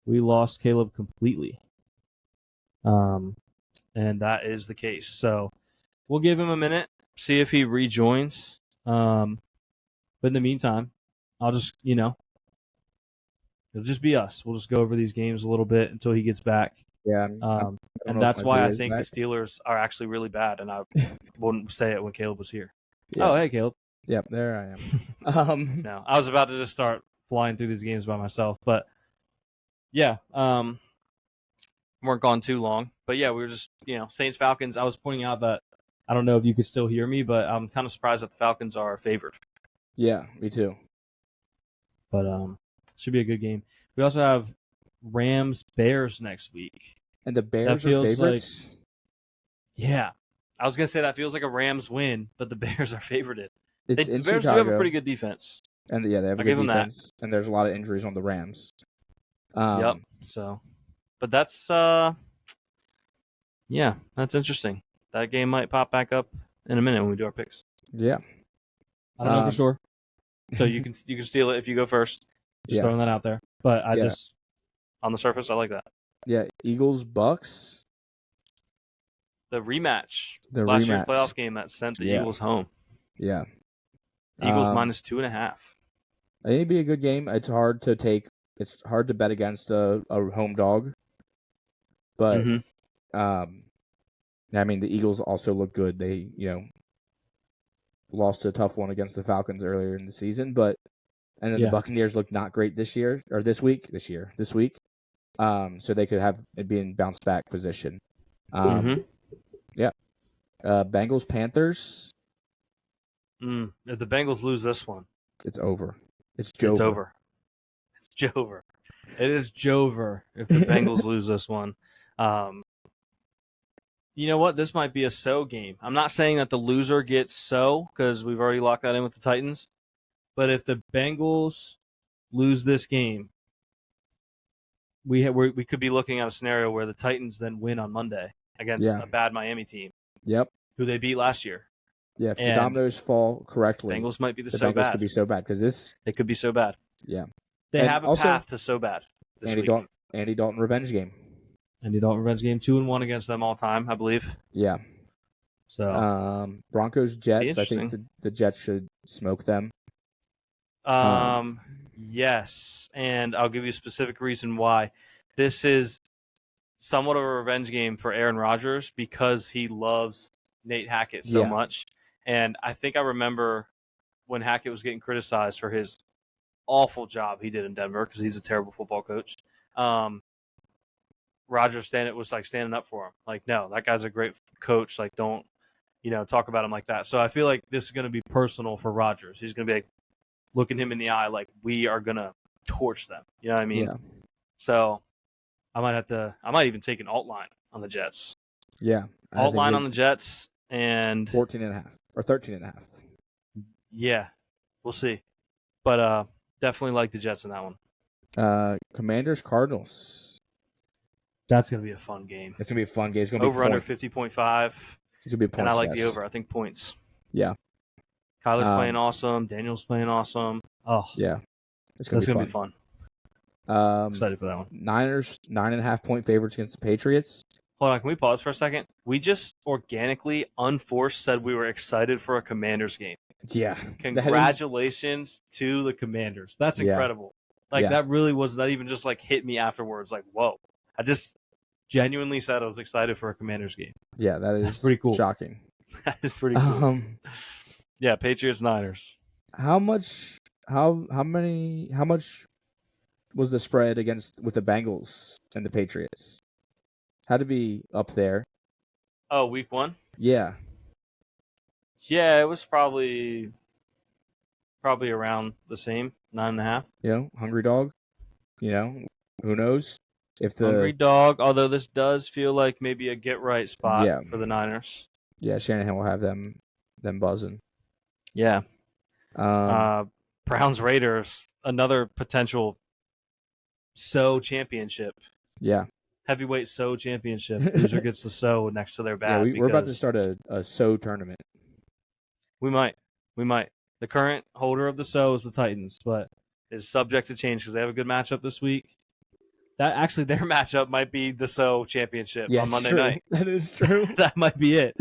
we lost Caleb completely. And that is the case. So we'll give him a minute, see if he rejoins. But in the meantime, I'll just, it'll just be us. We'll just go over these games a little bit until he gets back. Yeah. And that's why I think the Steelers are actually really bad, and I wouldn't say it when Caleb was here. Yeah. Oh, hey, Caleb. Yep, there I am. No, I was about to just start flying through these games by myself, but yeah, weren't gone too long. But yeah, we were just, Saints Falcons. I was pointing out that I don't know if you could still hear me, but I'm kind of surprised that the Falcons are favored. Yeah, me too. But should be a good game. We also have Rams Bears next week. And the Bears are favorites? Yeah. I was going to say that feels like a Rams win, but the Bears are favored. The Bears Chicago. do have a pretty good defense. And they have a good defense. And there's a lot of injuries on the Rams. Yep. So, but that's that's interesting. That game might pop back up in a minute when we do our picks. Yeah. I don't know for sure. So you can steal it if you go first. Just throwing that out there. But I just on the surface, I like that. Yeah, Eagles Bucks. The rematch. Last year's playoff game that sent the Eagles home. Yeah. Eagles minus 2.5. I think it'd be a good game. It's hard to bet against a home dog. But I mean, the Eagles also look good. They, lost a tough one against the Falcons earlier in the season, and then the Buccaneers looked not great this week. So they could have it be in bounce back position. Yeah. Bengals Panthers. If the Bengals lose this one, it's over. It's over. It is Jover if the Bengals lose this one. You know what? This might be a so game. I'm not saying that the loser gets so because we've already locked that in with the Titans. But if the Bengals lose this game, we could be looking at a scenario where the Titans then win on Monday against a bad Miami team. Yep. Who they beat last year. Yeah, if the dominoes fall correctly, Bengals might be the Bengals bad. could be so bad because it could be so bad. Yeah, they have a path to so bad. Andy Dalton revenge game. Andy Dalton revenge game, 2-1 against them all time, I believe. Yeah. So Broncos Jets. I think the Jets should smoke them. Yes, and I'll give you a specific reason why. This is somewhat of a revenge game for Aaron Rodgers because he loves Nate Hackett so much. And I think I remember when Hackett was getting criticized for his awful job he did in Denver because he's a terrible football coach. Roger was like standing up for him. Like, no, that guy's a great coach. Like, don't, talk about him like that. So I feel like this is going to be personal for Rodgers. He's going to be like, looking him in the eye like we are going to torch them. You know what I mean? Yeah. So I might even take an alt line on the Jets. Yeah. Alt line on the Jets and 14.5 or 13.5. Yeah, we'll see. But definitely like the Jets in that one. Commanders Cardinals. That's going to be a fun game. It's going to be a fun game. It's going to be over under 50.5. It's going to be a point. And I like the over. I think points. Yeah. Kyler's playing awesome. Daniel's playing awesome. Oh, yeah. It's going to be fun. Excited for that one. Niners 9.5 point favorites against the Patriots. Hold on, can we pause for a second? We just organically, unforced, said we were excited for a Commanders game. Yeah. Congratulations to the Commanders. That's incredible. That really was not even just like hit me afterwards. Like, whoa. I just genuinely said I was excited for a Commanders game. Yeah, that's pretty cool. Shocking. That is pretty cool. Yeah, Patriots Niners. How much was the spread with the Bengals and the Patriots? Had to be up there. Oh, week 1? Yeah. Yeah, it was probably around the same, 9.5. Hungry dog. Who knows? If the Hungry dog, although this does feel like maybe a get right spot for the Niners. Yeah, Shanahan will have them buzzing. Yeah. Browns Raiders, another potential championship. Yeah. Heavyweight championship. Loser gets the next to their bat. Yeah, we're about to start a tournament. We might. The current holder of the is the Titans, but is subject to change because they have a good matchup this week. Their matchup might be the championship on Monday night. That is true. That might be it.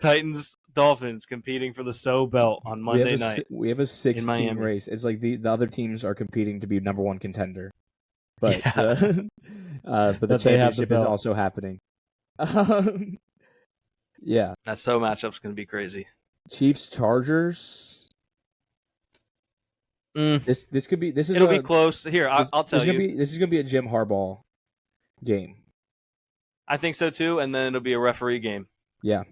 Titans Dolphins competing for the belt on Monday night. We have a 6-team race. It's like the other teams are competing to be number one contender, but the championship is also happening. Yeah, that matchup's going to be crazy. Chiefs Chargers. This could be. It'll be close. Here, I'll tell you. This is gonna be a Jim Harbaugh game. I think so too, and then it'll be a referee game. Yeah.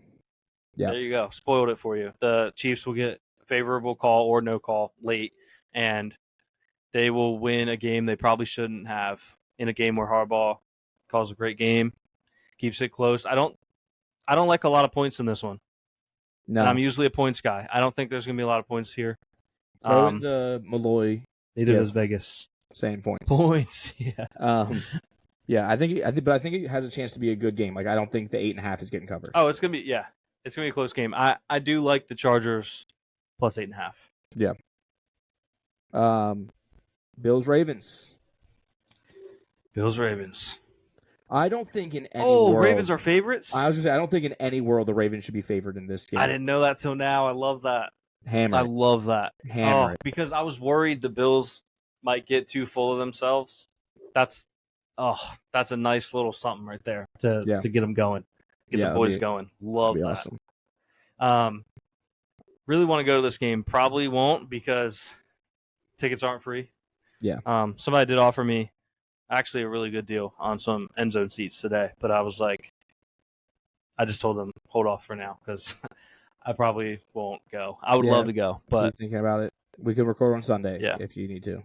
There you go. Spoiled it for you. The Chiefs will get a favorable call or no call late, and they will win a game they probably shouldn't have in a game where Harbaugh calls a great game, keeps it close. I don't like a lot of points in this one. No, and I'm usually a points guy. I don't think there's gonna be a lot of points here. Throw in the Malloy. They did as Vegas. Same points. Yeah. Yeah. I think it has a chance to be a good game. Like, I don't think the 8.5 is getting covered. Oh, it's gonna be It's gonna be a close game. I do like the Chargers plus 8.5. Yeah. Bills Ravens. I don't think in any world. Ravens are favorites? I was gonna say, I don't think in any world the Ravens should be favored in this game. I didn't know that till now. I love that. Hammer. I love that. Hammer it. Because I was worried the Bills might get too full of themselves. That's a nice little something right there to get them going. Get the boys going. Love that. Awesome. Really want to go to this game. Probably won't because tickets aren't free. Yeah. Somebody did offer me actually a really good deal on some end zone seats today, but I was like, I just told them hold off for now because I probably won't go. I would love to go, but keep thinking about it. We can record on Sunday if you need to.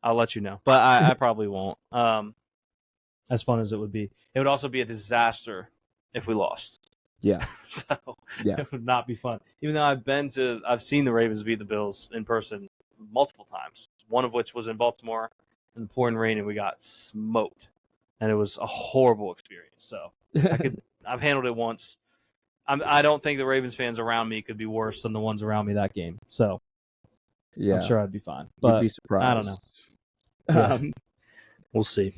I'll let you know, but I probably won't. As fun as it would be, it would also be a disaster if we lost. Yeah. So it would not be fun. Even though I've seen the Ravens beat the Bills in person multiple times. One of which was in Baltimore in the pouring rain, and we got smoked, and it was a horrible experience. So I've handled it once. I don't think the Ravens fans around me could be worse than the ones around me that game. So I'm sure I'd be fine. But you'd be surprised. I don't know. We'll see.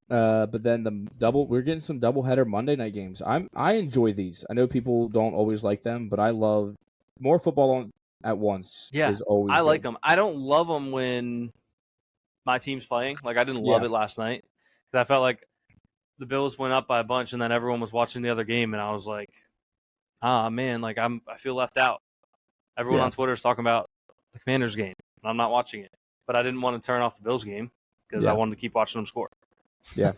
But then we're getting some doubleheader Monday night games. I enjoy these. I know people don't always like them, but I love more football at once. Yeah, is always I like them. I don't love them when my team's playing. Like, I didn't love it last night because I felt like the Bills went up by a bunch, and then everyone was watching the other game, and I was like, man, like I feel left out. Everyone on Twitter is talking about the Commanders game, and I'm not watching it. But I didn't want to turn off the Bills game because I wanted to keep watching them score. Yeah.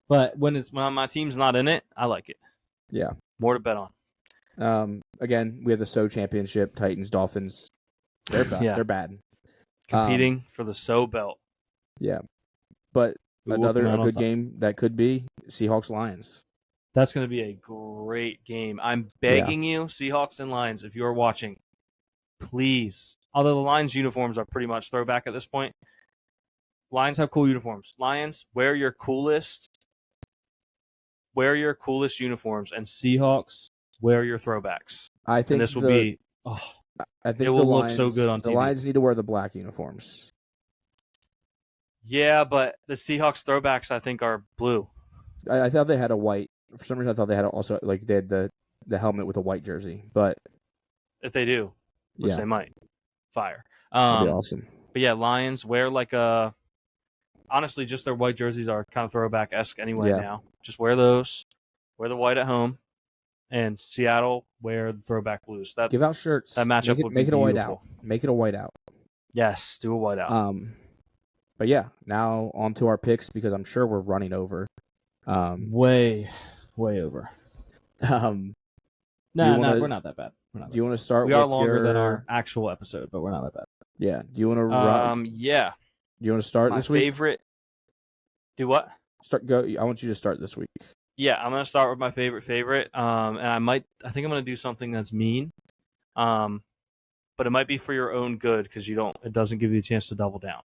But when my team's not in it, I like it. Yeah. More to bet on. Again, we have the SO championship, Titans, Dolphins. They're bad. Yeah. They're bad. Competing for the SO belt. Yeah. But We're a working out on good top. game that could be Seahawks Lions. That's going to be a great game. I'm begging you, Seahawks and Lions, if you're watching, please. Although the Lions uniforms are pretty much throwback at this point. Lions have cool uniforms. Lions, wear your coolest uniforms, and Seahawks, wear your throwbacks. I think And this will be. Oh, I think it will look so good on the TV. Lions need to wear the black uniforms. yeah, but the Seahawks throwbacks, I think, are blue. I thought they had a white. For some reason, I thought they had also like they had the helmet with a white jersey. But If they do, which yeah, they might, fire. that'd be awesome. But yeah, Lions wear like a. Honestly, just their white jerseys are kind of throwback-esque anyway now. Just wear those. Wear the white at home. And Seattle wear the throwback blues. Give out shirts. That matchup would make be it a white beautiful. out. Make it a white out. Yes, do a white out. But yeah, now on to our picks because I'm sure we're running over. Way over. Um, No, wanna- we're not that bad. We're not do you want to start? we with are longer than your- our actual episode, but we're not that bad. Yeah. Do you want to run? Yeah. Do you want to start My this week? favorite. Do what? Go. I want you to start this week. Yeah, I'm gonna start with my favorite. And I think I'm gonna do something that's mean. But it might be for your own good because it doesn't give you a chance to double down.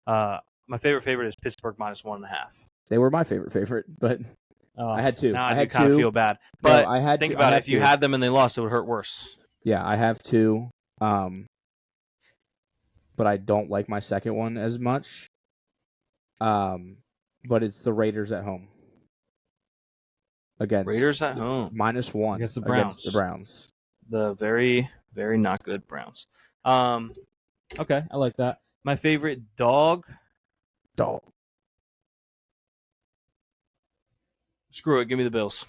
My favorite is Pittsburgh -1.5. They were my favorite, but I had two. Now I I had do kind two. of feel bad. But I had think two- about I it. If you two. had them and they lost, it would hurt worse. Yeah, I have two. But I don't like my second one as much. But it's the Raiders at home. Against Raiders at home. -1 Against the Browns. the Browns. The very, very not good Browns. Okay, I like that. My favorite dog. Dog. Screw it. Give me the Bills.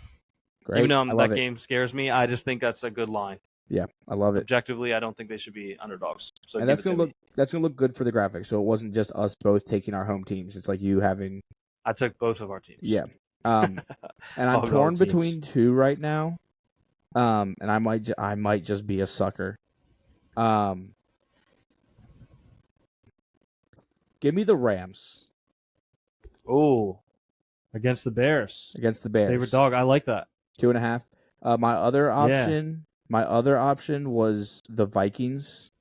Great. Even though I love that it. game scares me, I just think that's a good line. Yeah, I love it. Objectively, I don't think they should be underdogs. So And give that's it to gonna me. look good for the graphics. So it wasn't just us both taking our home teams. It's like you having I took both of our teams. yeah. And I'm All torn teams. between two right now. And I might just be a sucker. Give me the Rams Oh, Against the Bears. against the Bears. Favorite dog. I like that. 2.5. My other option was the Vikings.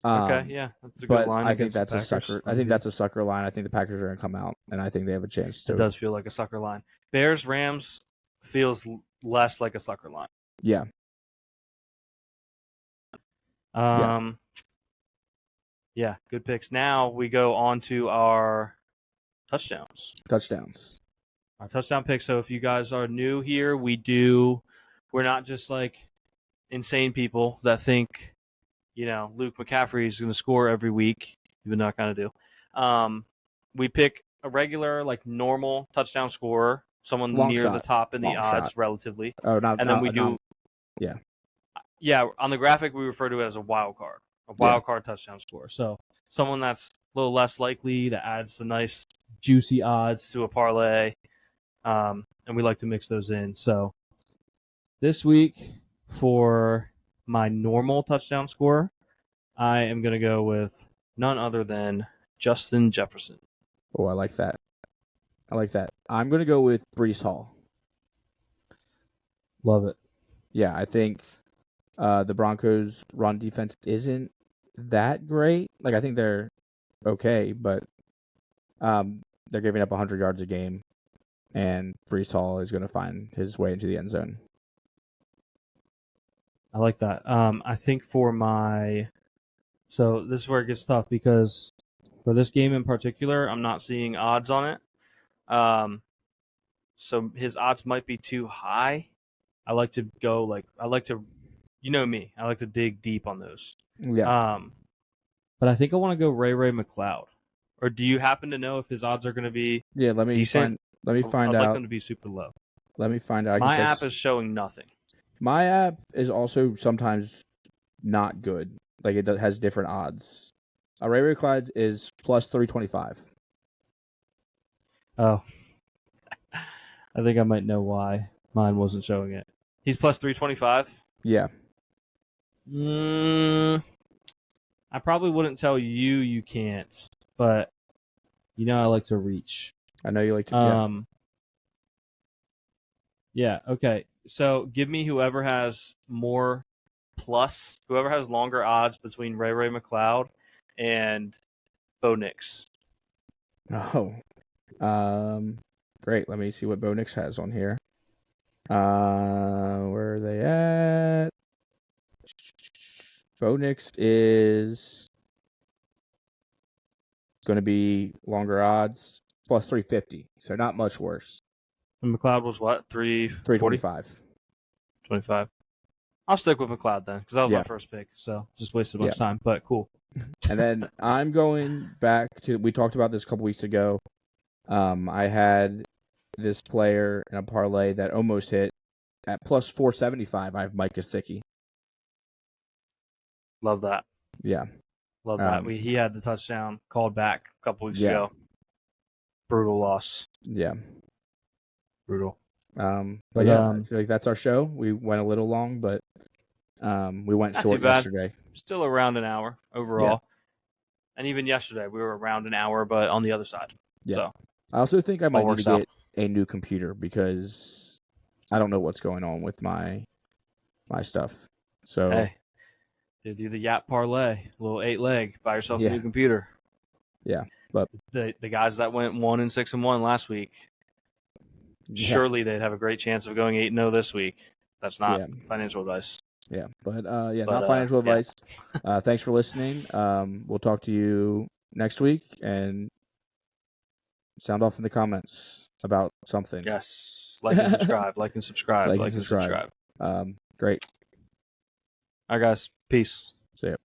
okay, yeah, that's a good But line. I think against the that's a Packers. sucker. I think that's a sucker line. I think the Packers are going to come out, and I think they have a chance to. It does feel like a sucker line. Bears Rams feels less like a sucker line. Yeah. Yeah, good picks. Now we go on to our touchdowns. Touchdowns. Our touchdown picks. So if you guys are new here, we're not just like insane people that think, Luke McCaffrey is going to score every week, even though I kind of do. We pick a regular, like normal touchdown scorer, someone Long near shot. the top in the Long odds shot. relatively. Oh, not. And then we do. yeah. Yeah, on the graphic we refer to it as a wild card. A wild card touchdown scorer. So someone that's a little less likely that adds some nice Juicy odds. to a parlay. And we like to mix those in. So This week, for my normal touchdown scorer, I am going to go with none other than Justin Jefferson. Oh, I like that. I'm going to go with Brees Hall. love it. Yeah, I think the Broncos' run defense isn't that great. Like, I think they're okay, but they're giving up 100 yards a game, and Brees Hall is going to find his way into the end zone. I like that. I think so this is where it gets tough because for this game in particular, I'm not seeing odds on it. So his odds might be too high. I like to you know me, I like to dig deep on those. Yeah. but I think I want to go Ray McLeod. Or do you happen to know if his odds are going to be Yeah, let me decent? find I'd like out. them to be super low. Let me find out. My app is showing nothing. My app is also sometimes not good. Like it has different odds. Ray Ray Clyde is plus 325. Oh, I think I might know why mine wasn't showing it. He's plus 325. Yeah. I probably wouldn't tell you you can't, but I like to reach. I know you like to. Yeah. Okay. So give me whoever has more plus, whoever has longer odds between Ray Ray McLeod and Bo Nix. Oh. Great. Let me see what Bo Nix has on here. Where are they at? Bo Nix is going to be longer odds, plus 350. So not much worse. And McLeod was what? 325. 25. I'll stick with McLeod then, because that was my first pick. So just wasted much time, but cool. And then I'm going back to, we talked about this a couple weeks ago. I had this player in a parlay that almost hit at plus 475. I have Mike Gesicki. Love that. Yeah. Love that. He had the touchdown called back a couple weeks ago. Brutal loss. Yeah. Brutal. But yeah, I feel like that's our show. We went a little long, but we went Not short too bad. yesterday. Still around an hour overall. Yeah. And even yesterday, we were around an hour, but on the other side. Yeah. So, I also think I might need to get a new computer because I don't know what's going on with my stuff. So hey, do the Yap parlay, little 8-leg, buy yourself a new computer. Yeah, but the guys that went 1-6-1 last week, surely they'd have a great chance of going 8-0 this week. That's not financial advice. Yeah, but not financial advice. Thanks for listening. We'll talk to you next week, and sound off in the comments about something. Yes, like and subscribe. Like and subscribe. Like and subscribe. Great. All right, guys. Peace. See ya.